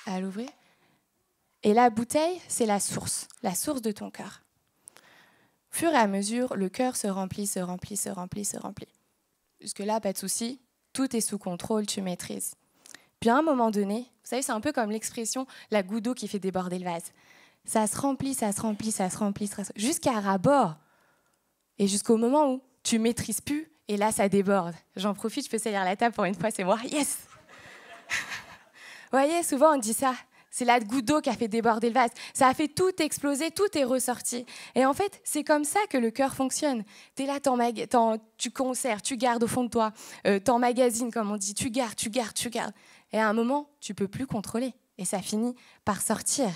à l'ouvrir ? Et la bouteille, c'est la source de ton cœur. Au fur et à mesure, le cœur se remplit. Jusque-là, pas de souci. Tout est sous contrôle, tu maîtrises. Puis à un moment donné, vous savez, c'est un peu comme l'expression « la goutte d'eau qui fait déborder le vase ». Ça se remplit, jusqu'à ras-bord. Et jusqu'au moment où tu ne maîtrises plus, et là, ça déborde. J'en profite, je peux salir la table pour une fois, c'est moi. Yes. Vous voyez, souvent on dit ça. C'est la goutte d'eau qui a fait déborder le vase. Ça a fait tout exploser, tout est ressorti. Et en fait, c'est comme ça que le cœur fonctionne. Tu es là, tu conserves, tu gardes au fond de toi, t'emmagasines, comme on dit, tu gardes. Et à un moment, tu ne peux plus contrôler. Et ça finit par sortir.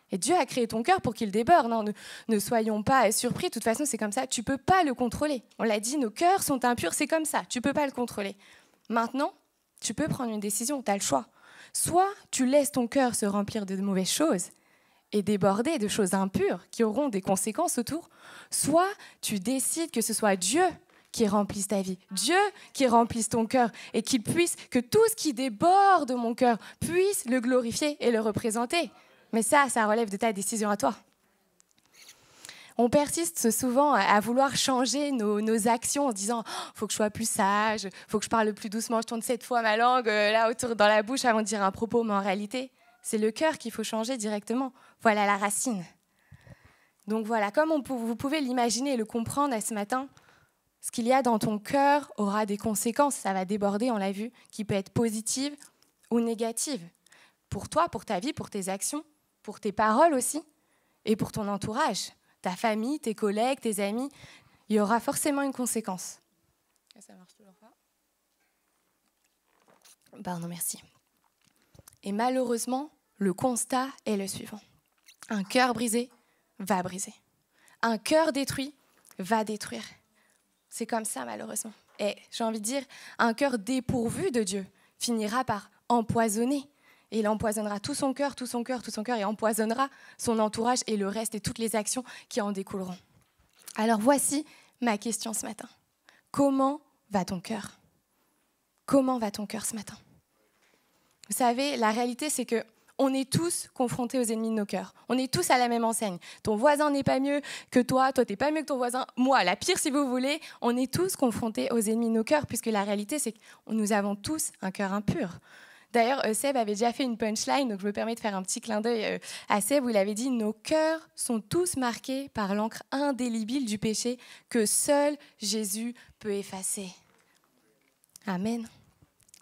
Et Dieu a créé ton cœur pour qu'il déborde. Non, ne soyons pas surpris. De toute façon, c'est comme ça. Tu ne peux pas le contrôler. On l'a dit, nos cœurs sont impurs. C'est comme ça. Tu ne peux pas le contrôler. Maintenant, tu peux prendre une décision. Tu as le choix. Soit tu laisses ton cœur se remplir de mauvaises choses et déborder de choses impures qui auront des conséquences autour. Soit tu décides que ce soit Dieu qui remplisse ta vie. Dieu qui remplisse ton cœur et que tout ce qui déborde de mon cœur puisse le glorifier et le représenter. Mais ça relève de ta décision à toi. On persiste souvent à vouloir changer nos actions en se disant « faut que je sois plus sage, faut que je parle plus doucement, je tourne 7 fois ma langue là autour dans la bouche avant de dire un propos ». Mais en réalité, c'est le cœur qu'il faut changer directement. Voilà la racine. Donc voilà, comme vous pouvez l'imaginer et le comprendre ce matin, ce qu'il y a dans ton cœur aura des conséquences. Ça va déborder, on l'a vu, qui peut être positive ou négative. Pour toi, pour ta vie, pour tes actions, pour tes paroles aussi, et pour ton entourage, ta famille, tes collègues, tes amis, il y aura forcément une conséquence. Ça marche toujours pas. Pardon, merci. Et malheureusement, le constat est le suivant. Un cœur brisé va briser. Un cœur détruit va détruire. C'est comme ça, malheureusement. Et j'ai envie de dire, un cœur dépourvu de Dieu finira par empoisonner. Et il empoisonnera tout son cœur, et empoisonnera son entourage et le reste et toutes les actions qui en découleront. Alors voici ma question ce matin. Comment va ton cœur ? Comment va ton cœur ce matin ? Vous savez, la réalité, c'est qu'on est tous confrontés aux ennemis de nos cœurs. On est tous à la même enseigne. Ton voisin n'est pas mieux que toi t'es pas mieux que ton voisin. Moi, la pire si vous voulez. On est tous confrontés aux ennemis de nos cœurs, puisque la réalité, c'est que nous avons tous un cœur impur. D'ailleurs, Seb avait déjà fait une punchline, donc je me permets de faire un petit clin d'œil à Seb, où il avait dit « Nos cœurs sont tous marqués par l'encre indélébile du péché que seul Jésus peut effacer. » Amen.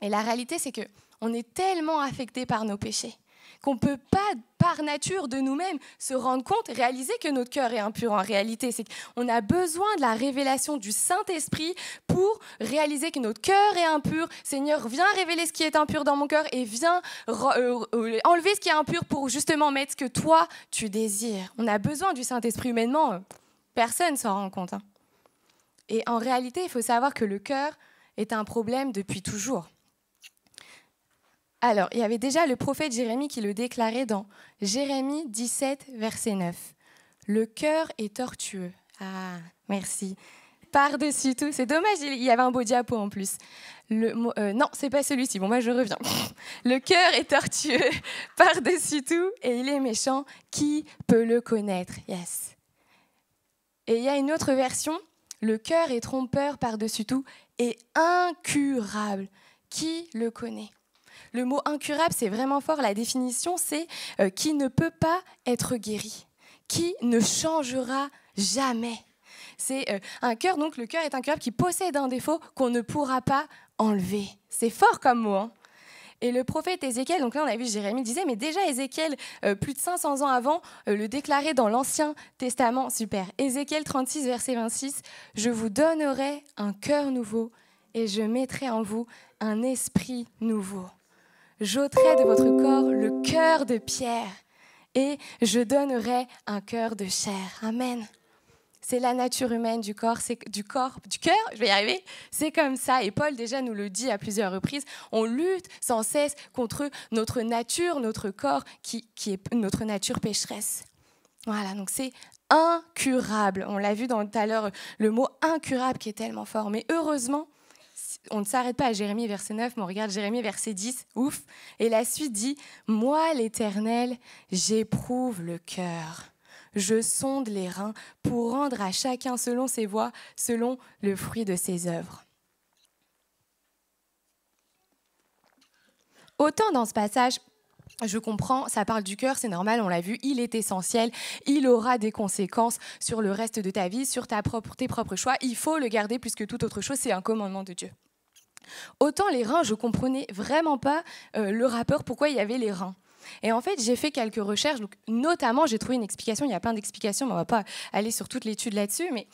Et la réalité, c'est qu'on est tellement affecté par nos péchés qu'on ne peut pas, par nature de nous-mêmes, se rendre compte, réaliser que notre cœur est impur en réalité. C'est qu'on a besoin de la révélation du Saint-Esprit pour réaliser que notre cœur est impur. Seigneur, viens révéler ce qui est impur dans mon cœur et viens enlever ce qui est impur pour justement mettre ce que toi, tu désires. On a besoin du Saint-Esprit humainement. Personne ne s'en rend compte. Et en réalité, il faut savoir que le cœur est un problème depuis toujours. Alors, il y avait déjà le prophète Jérémie qui le déclarait dans Jérémie 17, verset 9. « Le cœur est tortueux. » Ah, merci. Par-dessus tout. C'est dommage, il y avait un beau diapo en plus. Non, c'est pas celui-ci. Bon, moi, je reviens. Le cœur est tortueux par-dessus tout et il est méchant. Qui peut le connaître ? Yes. Et il y a une autre version. Le cœur est trompeur par-dessus tout et incurable. Qui le connaît ? Le mot incurable, c'est vraiment fort. La définition, c'est qui ne peut pas être guéri, qui ne changera jamais. C'est un cœur, donc le cœur est incurable qui possède un défaut qu'on ne pourra pas enlever. C'est fort comme mot, hein. Et le prophète Ézéchiel, donc là on a vu Jérémie disait, mais déjà Ézéchiel, plus de 500 ans avant, le déclarait dans l'Ancien Testament. Super. Ézéchiel 36, verset 26, « Je vous donnerai un cœur nouveau et je mettrai en vous un esprit nouveau. J'ôterai de votre corps le cœur de pierre et je donnerai un cœur de chair. Amen. C'est la nature humaine du cœur, je vais y arriver. C'est comme ça, et Paul déjà nous le dit à plusieurs reprises, on lutte sans cesse contre notre nature, notre corps, qui est notre nature pécheresse. Voilà, donc c'est incurable. On l'a vu tout à l'heure, le mot incurable qui est tellement fort. Mais heureusement, on ne s'arrête pas à Jérémie verset 9, mais on regarde Jérémie verset 10, ouf. Et la suite dit, « Moi, l'Éternel, j'éprouve le cœur. Je sonde les reins pour rendre à chacun selon ses voies, selon le fruit de ses œuvres. » Autant dans ce passage, je comprends, ça parle du cœur, c'est normal, on l'a vu, il est essentiel, il aura des conséquences sur le reste de ta vie, sur tes propres choix, il faut le garder plus que toute autre chose, c'est un commandement de Dieu. Autant les reins, je ne comprenais vraiment pas le rapport, pourquoi il y avait les reins. Et en fait, j'ai fait quelques recherches, donc notamment j'ai trouvé une explication, il y a plein d'explications, mais on ne va pas aller sur toute l'étude là-dessus, mais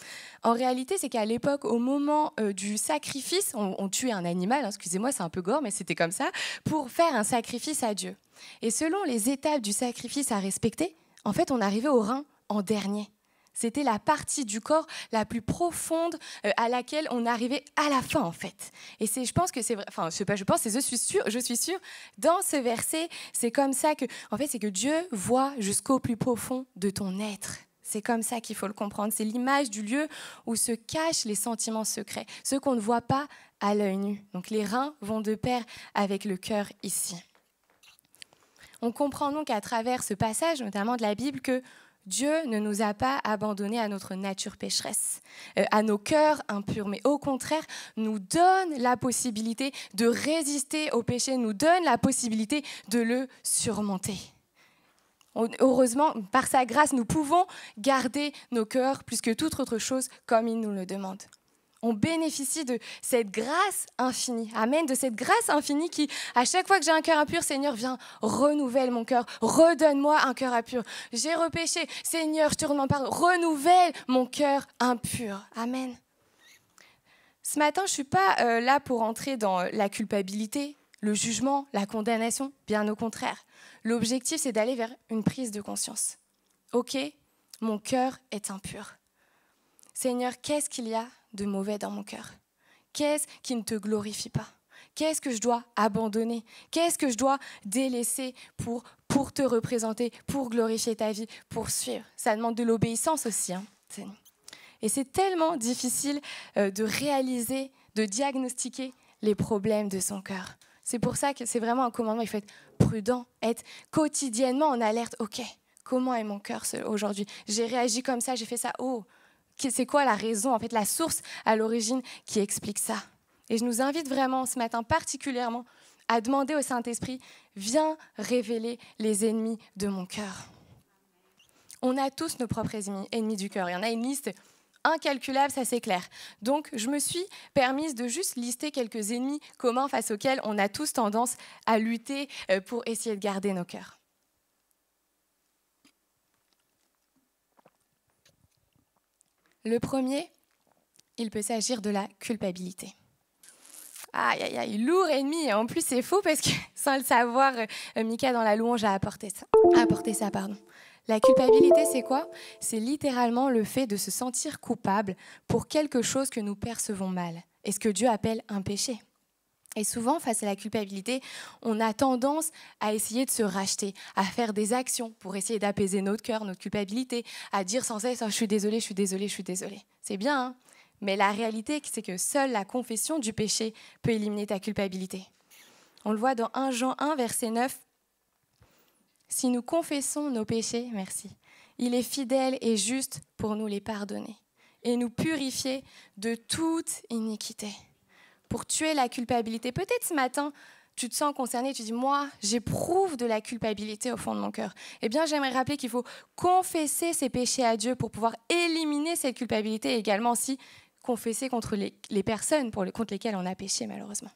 en réalité, c'est qu'à l'époque, au moment du sacrifice, on tuait un animal, excusez-moi, c'est un peu gore, mais c'était comme ça, pour faire un sacrifice à Dieu. Et selon les étapes du sacrifice à respecter, en fait, on arrivait au rein en dernier. C'était la partie du corps la plus profonde à laquelle on arrivait à la fin, en fait. Et je pense que c'est vrai, enfin, je sais pas, je suis sûre, dans ce verset, c'est comme ça que, en fait, c'est que Dieu voit jusqu'au plus profond de ton être. C'est comme ça qu'il faut le comprendre. C'est l'image du lieu où se cachent les sentiments secrets, ceux qu'on ne voit pas à l'œil nu. Donc les reins vont de pair avec le cœur ici. On comprend donc à travers ce passage, notamment de la Bible, que Dieu ne nous a pas abandonnés à notre nature pécheresse, à nos cœurs impurs, mais au contraire, nous donne la possibilité de résister au péché, nous donne la possibilité de le surmonter. Heureusement, par sa grâce, nous pouvons garder nos cœurs plus que toute autre chose comme il nous le demande. On bénéficie de cette grâce infinie. Amen, de cette grâce infinie qui, à chaque fois que j'ai un cœur impur, Seigneur, viens, renouvelle mon cœur, redonne-moi un cœur impur. J'ai repêché, Seigneur, je te demande pardon, renouvelle mon cœur impur. Amen. Ce matin, je ne suis pas là pour entrer dans la culpabilité, le jugement, la condamnation, bien au contraire. L'objectif, c'est d'aller vers une prise de conscience. Ok, mon cœur est impur. Seigneur, qu'est-ce qu'il y a de mauvais dans mon cœur? Qu'est-ce qui ne te glorifie pas? Qu'est-ce que je dois abandonner? Qu'est-ce que je dois délaisser pour te représenter, pour glorifier ta vie, pour suivre? Ça demande de l'obéissance aussi. Et c'est tellement difficile de réaliser, de diagnostiquer les problèmes de son cœur. C'est pour ça que c'est vraiment un commandement. Il faut être prudent, être quotidiennement en alerte. Ok, comment est mon cœur aujourd'hui? J'ai réagi comme ça, j'ai fait ça. Oh, c'est quoi la raison, en fait, la source à l'origine qui explique ça? Et je nous invite vraiment ce matin particulièrement à demander au Saint-Esprit, viens révéler les ennemis de mon cœur. On a tous nos propres ennemis du cœur. Il y en a une liste incalculable, ça c'est clair. Donc, je me suis permise de juste lister quelques ennemis communs face auxquels on a tous tendance à lutter pour essayer de garder nos cœurs. Le premier, il peut s'agir de la culpabilité. Aïe, aïe, aïe, lourd ennemi. Et en plus, c'est faux parce que, sans le savoir, Mika, dans la louange, a apporté ça. La culpabilité, c'est quoi? C'est littéralement le fait de se sentir coupable pour quelque chose que nous percevons mal. Et ce que Dieu appelle un péché. Et souvent, face à la culpabilité, on a tendance à essayer de se racheter, à faire des actions pour essayer d'apaiser notre cœur, notre culpabilité, à dire sans cesse « je suis désolée, je suis désolée, je suis désolée ». C'est bien, hein? Mais la réalité, c'est que seule la confession du péché peut éliminer ta culpabilité. On le voit dans 1 Jean 1, verset 9. « Si nous confessons nos péchés, il est fidèle et juste pour nous les pardonner et nous purifier de toute iniquité. » Pour tuer la culpabilité. Peut-être ce matin, tu te sens concerné, tu dis, moi, j'éprouve de la culpabilité au fond de mon cœur. Eh bien, j'aimerais rappeler qu'il faut confesser ses péchés à Dieu pour pouvoir éliminer cette culpabilité et également aussi confesser contre les personnes contre lesquelles on a péché, malheureusement.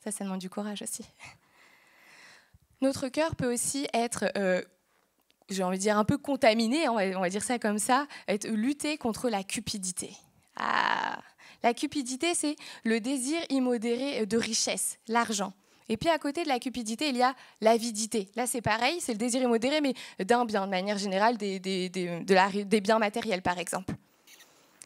Ça demande du courage aussi. Notre cœur peut aussi être, j'ai envie de dire, un peu contaminé, on va dire ça comme ça, lutter contre la cupidité. Ah, La cupidité, c'est le désir immodéré de richesse, l'argent. Et puis à côté de la cupidité, il y a l'avidité. Là, c'est pareil, c'est le désir immodéré, mais d'un bien, de manière générale, des biens matériels, par exemple.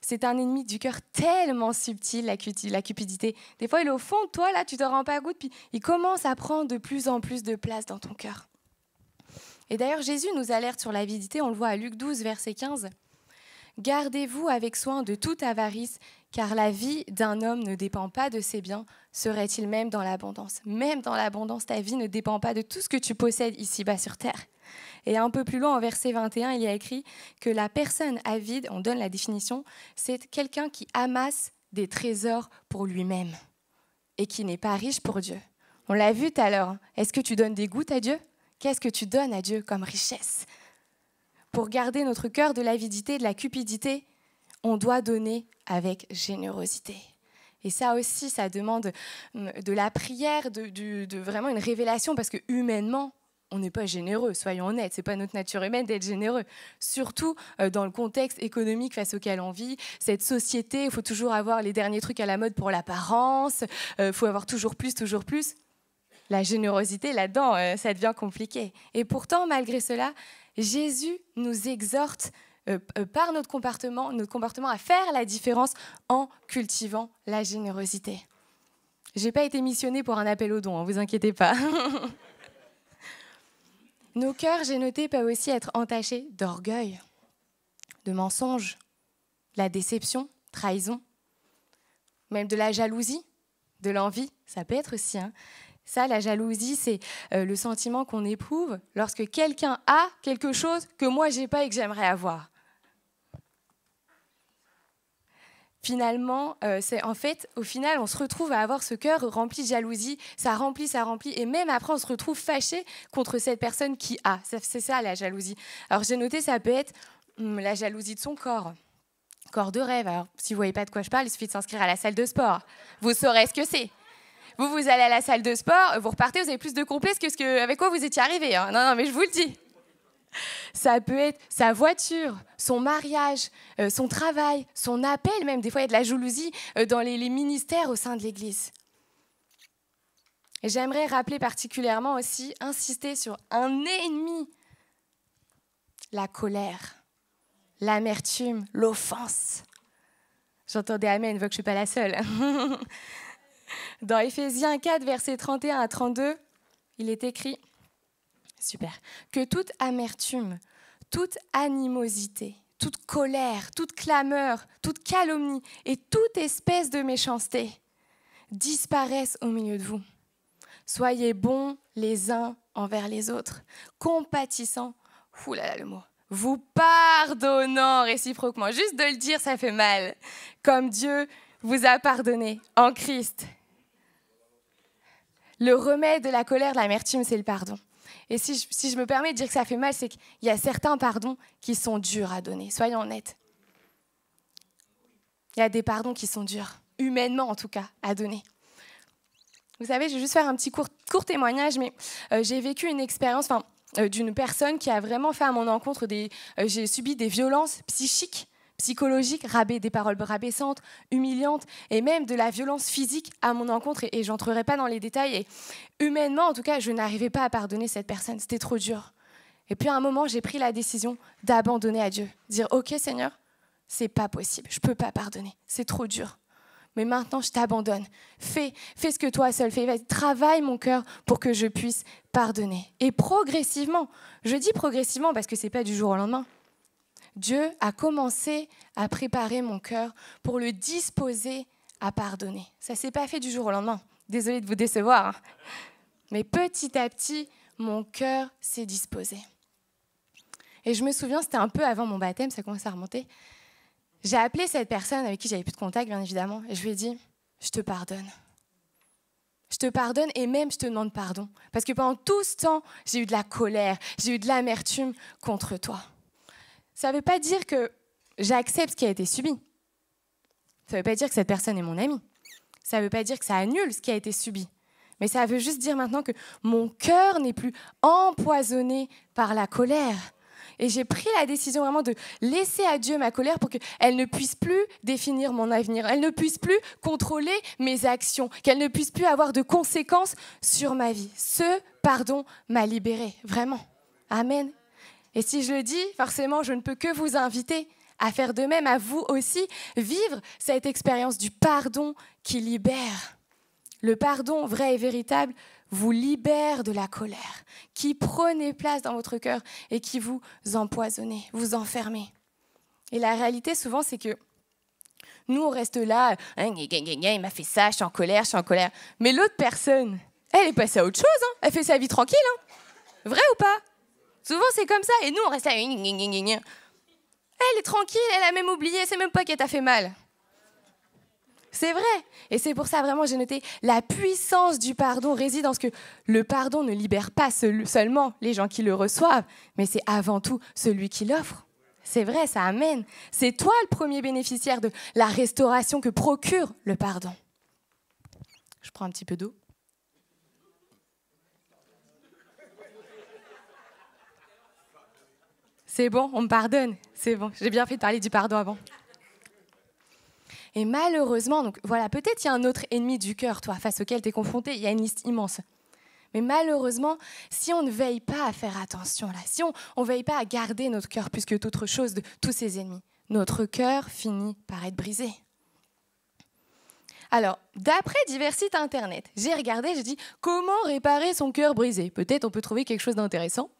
C'est un ennemi du cœur tellement subtil, la cupidité. Des fois, il est au fond de toi, là, tu ne te rends pas compte, puis il commence à prendre de plus en plus de place dans ton cœur. Et d'ailleurs, Jésus nous alerte sur l'avidité, on le voit à Luc 12, verset 15. « Gardez-vous avec soin de toute avarice, car la vie d'un homme ne dépend pas de ses biens, serait-il même dans l'abondance. » Même dans l'abondance, ta vie ne dépend pas de tout ce que tu possèdes ici-bas sur terre. Et un peu plus loin, en verset 21, il y a écrit que la personne avide, on donne la définition, c'est quelqu'un qui amasse des trésors pour lui-même et qui n'est pas riche pour Dieu. On l'a vu tout à l'heure. Est-ce que tu donnes des gouttes à Dieu ? Qu'est-ce que tu donnes à Dieu comme richesse ? Pour garder notre cœur de l'avidité, de la cupidité, on doit donner avec générosité. Et ça aussi, ça demande de la prière, de vraiment une révélation, parce que humainement, on n'est pas généreux, soyons honnêtes, ce n'est pas notre nature humaine d'être généreux. Surtout dans le contexte économique face auquel on vit, cette société, il faut toujours avoir les derniers trucs à la mode pour l'apparence, il faut avoir toujours plus, toujours plus. La générosité, là-dedans, ça devient compliqué. Et pourtant, malgré cela, Jésus nous exhorte par notre comportement à faire la différence en cultivant la générosité. Je n'ai pas été missionnée pour un appel aux dons, ne vous inquiétez pas. Nos cœurs, j'ai noté, peuvent aussi être entachés d'orgueil, de mensonges, de la déception, trahison, même de la jalousie, de l'envie, ça peut être aussi. Ça, la jalousie, c'est le sentiment qu'on éprouve lorsque quelqu'un a quelque chose que moi, je n'ai pas et que j'aimerais avoir. Finalement, au final, on se retrouve à avoir ce cœur rempli de jalousie, ça remplit, et même après, on se retrouve fâché contre cette personne qui a. C'est ça, la jalousie. Alors, j'ai noté, ça peut être la jalousie de son corps de rêve. Alors, si vous ne voyez pas de quoi je parle, il suffit de s'inscrire à la salle de sport. Vous saurez ce que c'est. Vous allez à la salle de sport, vous repartez, vous avez plus de complexes que avec quoi vous étiez arrivé. Non, mais je vous le dis. Ça peut être sa voiture, son mariage, son travail, son appel même. Des fois, il y a de la jalousie dans les ministères au sein de l'Église. Et j'aimerais rappeler particulièrement aussi, insister sur un ennemi, la colère, l'amertume, l'offense. J'entends des amen, je vois que je ne suis pas la seule. Dans Éphésiens 4, versets 31 à 32, il est écrit... Super. Que toute amertume, toute animosité, toute colère, toute clameur, toute calomnie et toute espèce de méchanceté disparaissent au milieu de vous. Soyez bons les uns envers les autres, compatissants, le mot, vous pardonnant réciproquement. Juste de le dire, ça fait mal. Comme Dieu vous a pardonné en Christ. Le remède de la colère, de l'amertume, c'est le pardon. Et si je me permets de dire que ça fait mal, c'est qu'il y a certains pardons qui sont durs à donner. Soyons honnêtes. Il y a des pardons qui sont durs, humainement en tout cas, à donner. Vous savez, je vais juste faire un petit court témoignage, mais j'ai vécu une expérience d'une personne qui a vraiment fait à mon encontre j'ai subi des violences psychologiques, des paroles rabaissantes, humiliantes, et même de la violence physique à mon encontre, et j'entrerai pas dans les détails. Et humainement, en tout cas, je n'arrivais pas à pardonner cette personne, c'était trop dur. Et puis à un moment, j'ai pris la décision d'abandonner à Dieu, dire « Ok Seigneur, c'est pas possible, je peux pas pardonner, c'est trop dur. Mais maintenant, je t'abandonne. Fais ce que toi seul fais. Travaille mon cœur pour que je puisse pardonner. » Et progressivement, je dis progressivement parce que c'est pas du jour au lendemain, Dieu a commencé à préparer mon cœur pour le disposer à pardonner. Ça ne s'est pas fait du jour au lendemain. Désolée de vous décevoir. Mais petit à petit, mon cœur s'est disposé. Et je me souviens, c'était un peu avant mon baptême, ça commençait à remonter. J'ai appelé cette personne avec qui j'avais plus de contact, bien évidemment, et je lui ai dit « Je te pardonne. Je te pardonne et même je te demande pardon. Parce que pendant tout ce temps, j'ai eu de la colère, j'ai eu de l'amertume contre toi. » Ça ne veut pas dire que j'accepte ce qui a été subi. Ça ne veut pas dire que cette personne est mon amie. Ça ne veut pas dire que ça annule ce qui a été subi. Mais ça veut juste dire maintenant que mon cœur n'est plus empoisonné par la colère. Et j'ai pris la décision vraiment de laisser à Dieu ma colère pour qu'elle ne puisse plus définir mon avenir, elle ne puisse plus contrôler mes actions, qu'elle ne puisse plus avoir de conséquences sur ma vie. Ce pardon m'a libérée, vraiment. Amen. Et si je le dis, forcément, je ne peux que vous inviter à faire de même, à vous aussi, vivre cette expérience du pardon qui libère. Le pardon vrai et véritable vous libère de la colère, qui prenait place dans votre cœur et qui vous empoisonnait, vous enfermait. Et la réalité, souvent, c'est que nous, on reste là, il m'a fait ça, je suis en colère, je suis en colère. Mais l'autre personne, elle est passée à autre chose, hein. Elle fait sa vie tranquille. Hein. Vrai ou pas? Souvent, c'est comme ça. Et nous, on reste là. Elle est tranquille, elle a même oublié, c'est même pas qu'elle t'a fait mal. C'est vrai. Et c'est pour ça, vraiment, j'ai noté, la puissance du pardon réside dans ce que le pardon ne libère pas seulement les gens qui le reçoivent, mais c'est avant tout celui qui l'offre. C'est vrai, ça amène. C'est toi le premier bénéficiaire de la restauration que procure le pardon. Je prends un petit peu d'eau. C'est bon, on me pardonne. C'est bon, j'ai bien fait de parler du pardon avant. Et malheureusement, donc voilà, peut-être il y a un autre ennemi du cœur, toi, face auquel tu es confronté, il y a une liste immense. Mais malheureusement, si on ne veille pas à faire attention, là, si on ne veille pas à garder notre cœur plus que d'autres choses de tous ces ennemis, notre cœur finit par être brisé. Alors, d'après divers sites internet, j'ai regardé, j'ai dit comment réparer son cœur brisé. Peut-être on peut trouver quelque chose d'intéressant.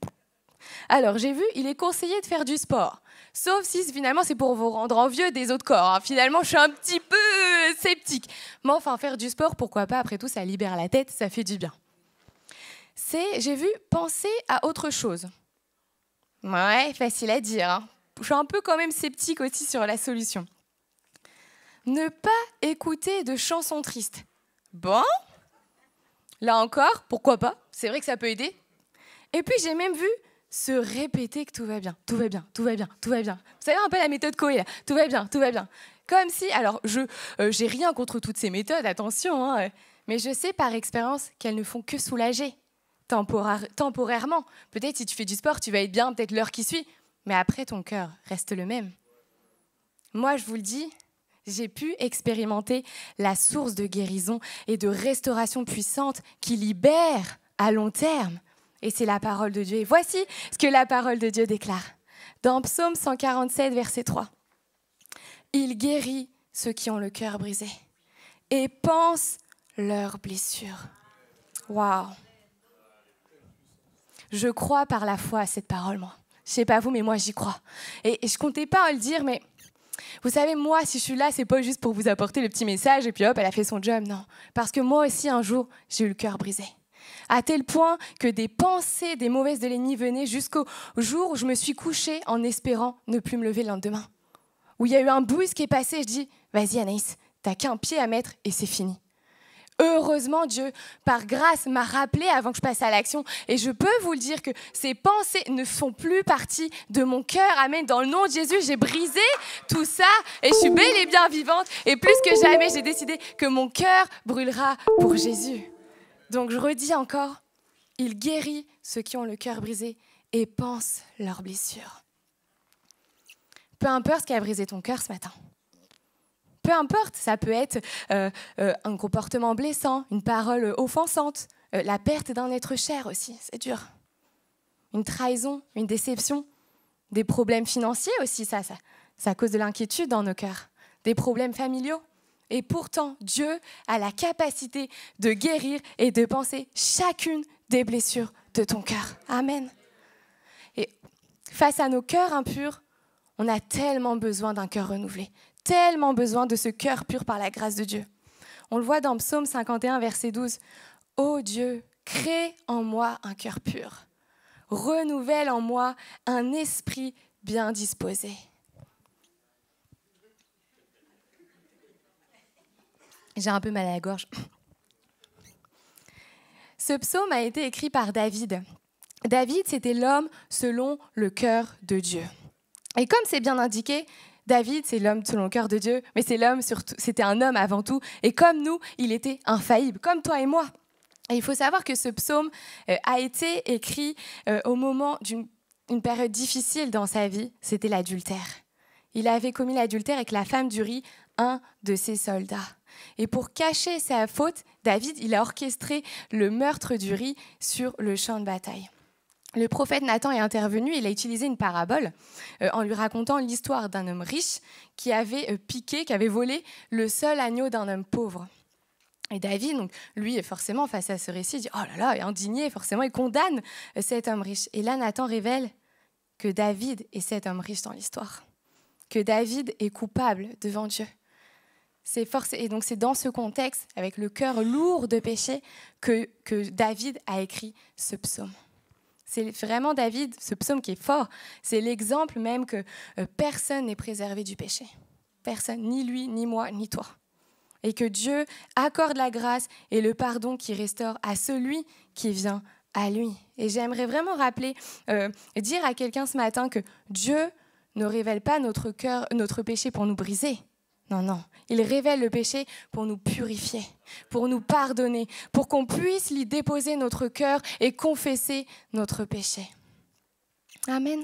Alors, j'ai vu, il est conseillé de faire du sport. Sauf si finalement c'est pour vous rendre envieux des autres corps. Hein. Finalement, je suis un petit peu sceptique. Mais enfin, faire du sport, pourquoi pas? Après tout, ça libère la tête, ça fait du bien. J'ai vu penser à autre chose. Ouais, facile à dire. Hein. Je suis un peu quand même sceptique aussi sur la solution. Ne pas écouter de chansons tristes. Bon, là encore, pourquoi pas? C'est vrai que ça peut aider. Et puis j'ai même vu se répéter que tout va bien, tout va bien, tout va bien, tout va bien. Vous savez un peu la méthode Coué, là. Tout va bien, tout va bien. Comme si, alors j'ai rien contre toutes ces méthodes, attention, hein, mais je sais par expérience qu'elles ne font que soulager temporairement. Peut-être si tu fais du sport, tu vas être bien, peut-être l'heure qui suit, mais après ton cœur reste le même. Moi, je vous le dis, j'ai pu expérimenter la source de guérison et de restauration puissante qui libère à long terme. Et c'est la parole de Dieu. Et voici ce que la parole de Dieu déclare. Dans Psaume 147, verset 3. Il guérit ceux qui ont le cœur brisé et pense leurs blessures. Waouh! Je crois par la foi à cette parole, moi. Je ne sais pas vous, mais moi, j'y crois. Et je ne comptais pas le dire, mais vous savez, moi, si je suis là, ce n'est pas juste pour vous apporter le petit message et puis hop, elle a fait son job. Non, parce que moi aussi, un jour, j'ai eu le cœur brisé. À tel point que des pensées, des mauvaises de l'ennemi venaient jusqu'au jour où je me suis couchée en espérant ne plus me lever le lendemain. Où il y a eu un boost qui est passé, je dis, vas-y Anaïs, t'as qu'un pied à mettre et c'est fini. Heureusement, Dieu, par grâce, m'a rappelé avant que je passe à l'action. Et je peux vous le dire que ces pensées ne font plus partie de mon cœur. Amen. Dans le nom de Jésus, j'ai brisé tout ça et je suis belle et bien vivante. Et plus que jamais, j'ai décidé que mon cœur brûlera pour Jésus. Donc je redis encore, il guérit ceux qui ont le cœur brisé et pense leurs blessures. Peu importe ce qui a brisé ton cœur ce matin. Peu importe, ça peut être un comportement blessant, une parole offensante, la perte d'un être cher aussi, c'est dur. Une trahison, une déception, des problèmes financiers aussi, ça cause de l'inquiétude dans nos cœurs, des problèmes familiaux. Et pourtant, Dieu a la capacité de guérir et de penser chacune des blessures de ton cœur. Amen. Et face à nos cœurs impurs, on a tellement besoin d'un cœur renouvelé, tellement besoin de ce cœur pur par la grâce de Dieu. On le voit dans Psaume 51, verset 12. « Ô Dieu, crée en moi un cœur pur. Renouvelle en moi un esprit bien disposé. » J'ai un peu mal à la gorge. Ce psaume a été écrit par David. David, c'était l'homme selon le cœur de Dieu. Et comme c'est bien indiqué, David, c'est l'homme selon le cœur de Dieu, mais c'était un homme avant tout. Et comme nous, il était infaillible, comme toi et moi. Et il faut savoir que ce psaume a été écrit au moment d'une une période difficile dans sa vie, c'était l'adultère. Il avait commis l'adultère avec la femme d'Uri, un de ses soldats. Et pour cacher sa faute, David, il a orchestré le meurtre d'Uri sur le champ de bataille. Le prophète Nathan est intervenu, il a utilisé une parabole en lui racontant l'histoire d'un homme riche qui avait piqué, qui avait volé le seul agneau d'un homme pauvre. Et David, donc, lui, forcément, face à ce récit, il dit « Oh là là !» et indigné, forcément, il condamne cet homme riche. Et là, Nathan révèle que David est cet homme riche dans l'histoire, que David est coupable devant Dieu. Et donc, c'est dans ce contexte, avec le cœur lourd de péché, que David a écrit ce psaume. C'est vraiment David, ce psaume qui est fort, c'est l'exemple même que personne n'est préservé du péché. Personne, ni lui, ni moi, ni toi. Et que Dieu accorde la grâce et le pardon qui restaure à celui qui vient à lui. Et j'aimerais vraiment rappeler, dire à quelqu'un ce matin que Dieu ne révèle pas notre cœur, notre péché pour nous briser. Non, non. Il révèle le péché pour nous purifier, pour nous pardonner, pour qu'on puisse lui déposer notre cœur et confesser notre péché. Amen.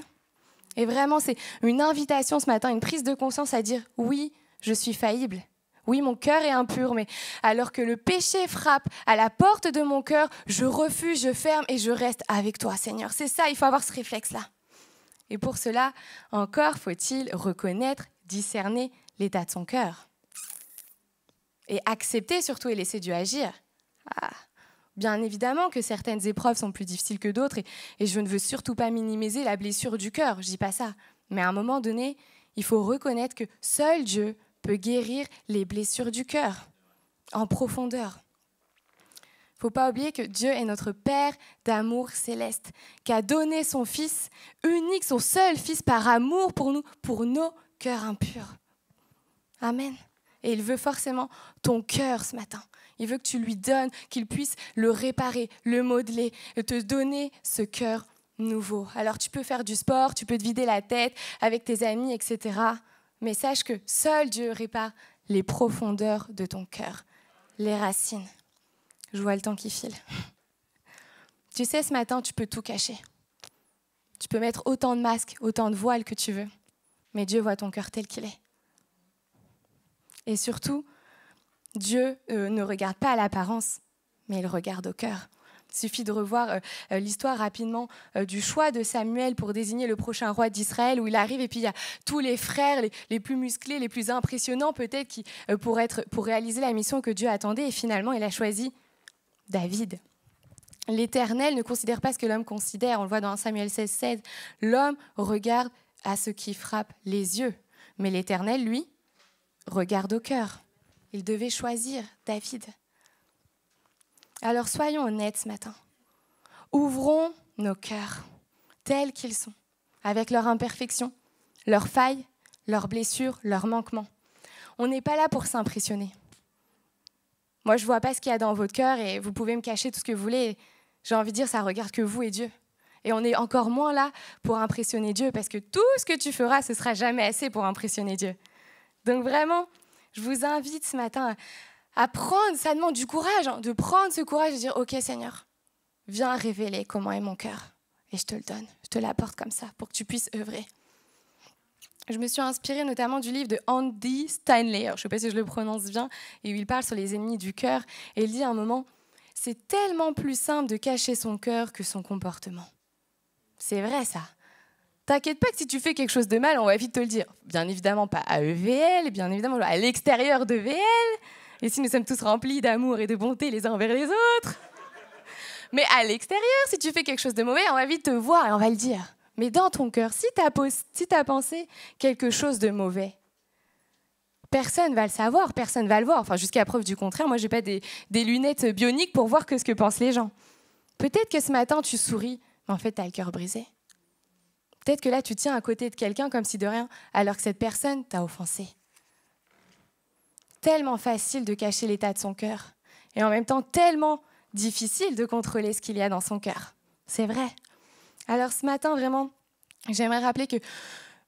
Et vraiment, c'est une invitation ce matin, une prise de conscience à dire « Oui, je suis faillible. Oui, mon cœur est impur, mais alors que le péché frappe à la porte de mon cœur, je refuse, je ferme et je reste avec toi, Seigneur. » C'est ça, il faut avoir ce réflexe-là. Et pour cela, encore faut-il reconnaître, discerner l'état de son cœur. Et accepter surtout et laisser Dieu agir. Bien évidemment que certaines épreuves sont plus difficiles que d'autres et je ne veux surtout pas minimiser la blessure du cœur, je ne dis pas ça. Mais à un moment donné, il faut reconnaître que seul Dieu peut guérir les blessures du cœur en profondeur. Il ne faut pas oublier que Dieu est notre Père d'amour céleste, qui a donné son Fils unique, son seul Fils par amour pour nous, pour nos cœurs impurs. Amen. Et il veut forcément ton cœur ce matin. Il veut que tu lui donnes, qu'il puisse le réparer, le modeler, te donner ce cœur nouveau. Alors tu peux faire du sport, tu peux te vider la tête avec tes amis, etc. Mais sache que seul Dieu répare les profondeurs de ton cœur, les racines. Je vois le temps qui file. Tu sais, ce matin, tu peux tout cacher. Tu peux mettre autant de masques, autant de voiles que tu veux. Mais Dieu voit ton cœur tel qu'il est. Et surtout, Dieu ne regarde pas à l'apparence, mais il regarde au cœur. Il suffit de revoir l'histoire rapidement du choix de Samuel pour désigner le prochain roi d'Israël, où il arrive et puis il y a tous les frères les plus musclés, les plus impressionnants peut-être pour réaliser la mission que Dieu attendait. Et finalement, il a choisi David. L'Éternel ne considère pas ce que l'homme considère. On le voit dans Samuel 16:16. L'homme regarde à ce qui frappe les yeux. Mais l'Éternel, lui, regarde au cœur. Il devait choisir David. Alors soyons honnêtes ce matin. Ouvrons nos cœurs tels qu'ils sont, avec leurs imperfections, leurs failles, leurs blessures, leurs manquements. On n'est pas là pour s'impressionner. Moi, je ne vois pas ce qu'il y a dans votre cœur et vous pouvez me cacher tout ce que vous voulez. J'ai envie de dire, ça regarde que vous et Dieu. Et on est encore moins là pour impressionner Dieu parce que tout ce que tu feras, ce ne sera jamais assez pour impressionner Dieu. Donc vraiment, je vous invite ce matin à prendre, ça demande du courage, de prendre ce courage et de dire « Ok Seigneur, viens révéler comment est mon cœur. » Et je te le donne, je te l'apporte comme ça pour que tu puisses œuvrer. Je me suis inspirée notamment du livre de Andy Stanley, je ne sais pas si je le prononce bien, et où il parle sur les ennemis du cœur. Et il dit à un moment « C'est tellement plus simple de cacher son cœur que son comportement. » C'est vrai ça. T'inquiète pas que si tu fais quelque chose de mal, on va vite te le dire. Bien évidemment pas à EVL, bien évidemment à l'extérieur de VL. Et si nous sommes tous remplis d'amour et de bonté les uns envers les autres. Mais à l'extérieur, si tu fais quelque chose de mauvais, on va vite te voir et on va le dire. Mais dans ton cœur, si t'as pensé quelque chose de mauvais, personne va le savoir, personne va le voir. Enfin, jusqu'à preuve du contraire, moi, j'ai pas des lunettes bioniques pour voir ce que pensent les gens. Peut-être que ce matin, tu souris, mais en fait, t'as le cœur brisé. Peut-être que là, tu tiens à côté de quelqu'un comme si de rien, alors que cette personne t'a offensé. Tellement facile de cacher l'état de son cœur. Et en même temps, tellement difficile de contrôler ce qu'il y a dans son cœur. C'est vrai. Alors ce matin, vraiment, j'aimerais rappeler que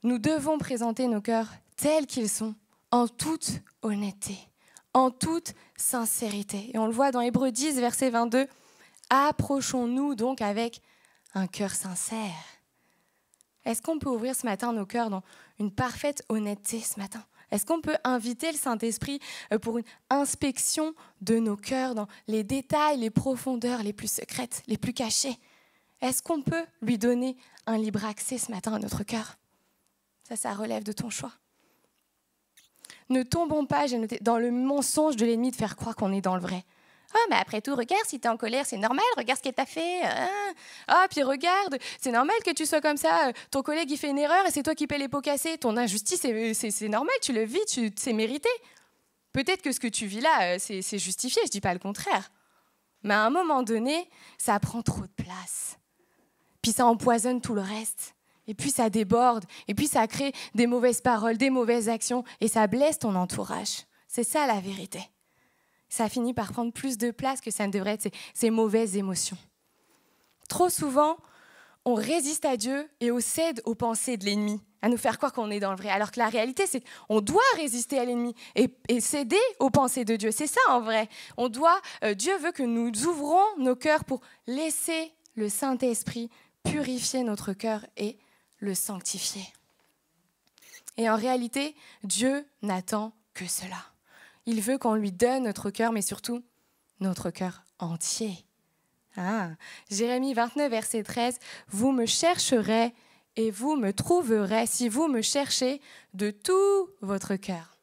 nous devons présenter nos cœurs tels qu'ils sont, en toute honnêteté, en toute sincérité. Et on le voit dans Hébreux 10, verset 22. Approchons-nous donc avec un cœur sincère. Est-ce qu'on peut ouvrir ce matin nos cœurs dans une parfaite honnêteté ce matin? Est-ce qu'on peut inviter le Saint-Esprit pour une inspection de nos cœurs dans les détails, les profondeurs les plus secrètes, les plus cachées? Est-ce qu'on peut lui donner un libre accès ce matin à notre cœur? Ça relève de ton choix. Ne tombons pas, j'ai noté, dans le mensonge de l'ennemi de faire croire qu'on est dans le vrai. « Ah, mais après tout, regarde, si t'es en colère, c'est normal, regarde ce qu'elle t'a fait. Ah, puis regarde, c'est normal que tu sois comme ça. Ton collègue, il fait une erreur et c'est toi qui paies les pots cassés. Ton injustice, c'est normal, tu le vis, c'est mérité. Peut-être que ce que tu vis là, c'est justifié, je dis pas le contraire. Mais à un moment donné, ça prend trop de place. Puis ça empoisonne tout le reste. Et puis ça déborde. Et puis ça crée des mauvaises paroles, des mauvaises actions. Et ça blesse ton entourage. C'est ça la vérité. Ça finit par prendre plus de place que ça ne devrait être, ces mauvaises émotions. Trop souvent, on résiste à Dieu et on cède aux pensées de l'ennemi, à nous faire croire qu'on est dans le vrai. Alors que la réalité, c'est qu'on doit résister à l'ennemi et céder aux pensées de Dieu. C'est ça en vrai. Dieu veut que nous ouvrons nos cœurs pour laisser le Saint-Esprit purifier notre cœur et le sanctifier. Et en réalité, Dieu n'attend que cela. Il veut qu'on lui donne notre cœur, mais surtout notre cœur entier. Jérémie 29, verset 13, « Vous me chercherez et vous me trouverez si vous me cherchez de tout votre cœur. »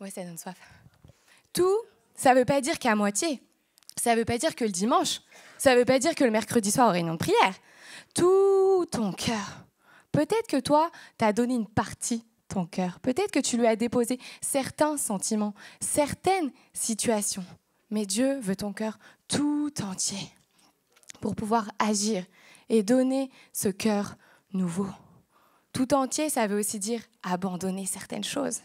Ouais, ça donne soif. Tout, ça ne veut pas dire qu'à moitié. Ça ne veut pas dire que le dimanche. Ça ne veut pas dire que le mercredi soir en réunion de prière. Tout ton cœur. Peut-être que toi, tu as donné une partie de ton cœur. Peut-être que tu lui as déposé certains sentiments, certaines situations. Mais Dieu veut ton cœur tout entier pour pouvoir agir et donner ce cœur nouveau. Tout entier, ça veut aussi dire abandonner certaines choses.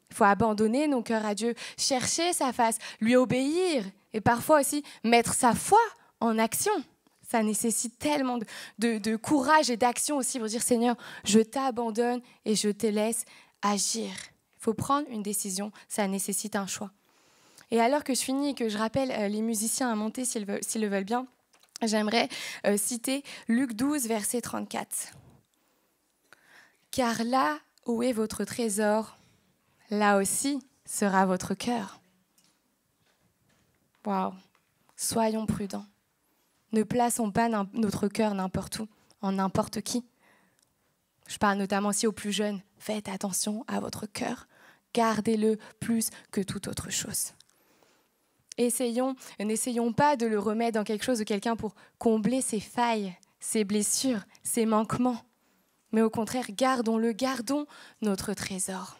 Il faut abandonner nos cœurs à Dieu, chercher sa face, lui obéir et parfois aussi mettre sa foi en action. Ça nécessite tellement de courage et d'action aussi pour dire « Seigneur, je t'abandonne et je te laisse agir ». Il faut prendre une décision, ça nécessite un choix. Et alors que je finis et que je rappelle les musiciens à monter s'ils le veulent bien, j'aimerais citer Luc 12, verset 34. « Car là où est votre trésor, là aussi sera votre cœur. » Waouh, soyons prudents. Ne plaçons pas notre cœur n'importe où, en n'importe qui. Je parle notamment aussi aux plus jeunes. Faites attention à votre cœur. Gardez-le plus que toute autre chose. N'essayons pas de le remettre dans quelque chose de quelqu'un pour combler ses failles, ses blessures, ses manquements. Mais au contraire, gardons notre trésor.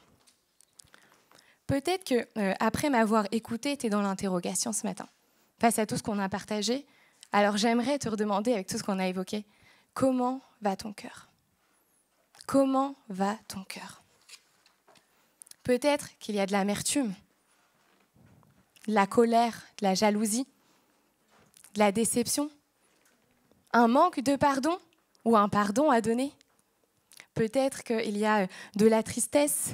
Peut-être que après m'avoir écouté, tu es dans l'interrogation ce matin. Face à tout ce qu'on a partagé, alors j'aimerais te redemander, avec tout ce qu'on a évoqué, comment va ton cœur? Comment va ton cœur? Peut-être qu'il y a de l'amertume, de la colère, de la jalousie, de la déception, un manque de pardon ou un pardon à donner. Peut-être qu'il y a de la tristesse,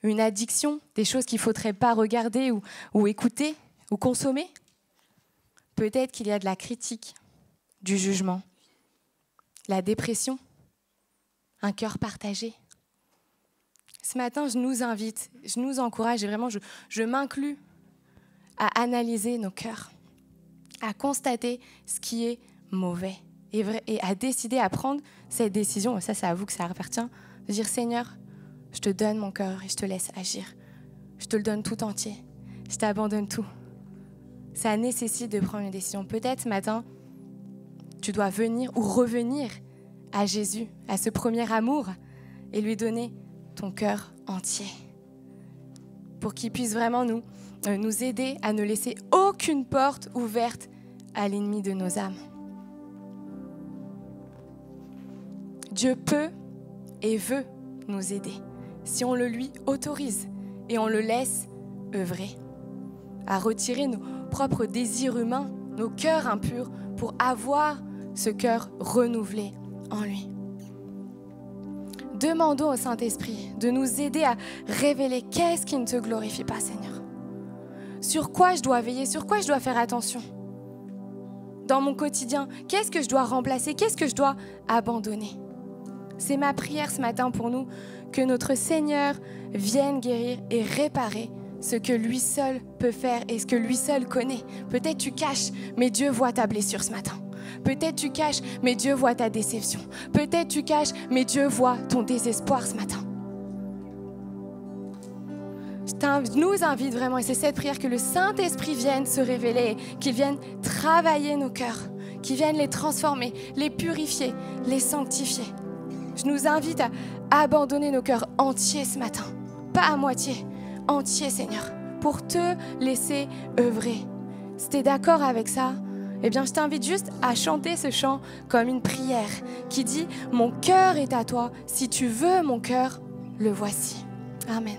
une addiction, des choses qu'il ne faudrait pas regarder ou écouter ou consommer. Peut-être qu'il y a de la critique, du jugement, la dépression, un cœur partagé. Ce matin, je nous invite, je nous encourage et vraiment, je m'inclus à analyser nos cœurs, à constater ce qui est mauvais et à décider, à prendre cette décision, ça c'est à vous que ça appartient, de dire Seigneur, je te donne mon cœur et je te laisse agir. Je te le donne tout entier, je t'abandonne tout. Ça nécessite de prendre une décision. Peut-être ce matin, tu dois venir ou revenir à Jésus, à ce premier amour, et lui donner ton cœur entier. Pour qu'il puisse vraiment nous aider à ne laisser aucune porte ouverte à l'ennemi de nos âmes. Dieu peut et veut nous aider si on le lui autorise et on le laisse œuvrer à retirer nos propres désirs humains, nos cœurs impurs, pour avoir ce cœur renouvelé en lui. Demandons au Saint-Esprit de nous aider à révéler qu'est-ce qui ne te glorifie pas, Seigneur. Sur quoi je dois veiller, sur quoi je dois faire attention. dans mon quotidien? Qu'est-ce que je dois remplacer? Qu'est-ce que je dois abandonner? C'est ma prière ce matin pour nous, que notre Seigneur vienne guérir et réparer ce que lui seul peut faire et ce que lui seul connaît. Peut-être tu caches, mais Dieu voit ta blessure ce matin. Peut-être tu caches, mais Dieu voit ta déception. Peut-être tu caches, mais Dieu voit ton désespoir ce matin. Je nous invite vraiment, et c'est cette prière, que le Saint-Esprit vienne se révéler, qu'il vienne travailler nos cœurs, qu'il vienne les transformer, les purifier, les sanctifier. Je nous invite à abandonner nos cœurs entiers ce matin, pas à moitié, entiers, Seigneur, pour te laisser œuvrer. Si tu es d'accord avec ça, eh bien, je t'invite juste à chanter ce chant comme une prière qui dit « Mon cœur est à toi, si tu veux mon cœur, le voici. » Amen.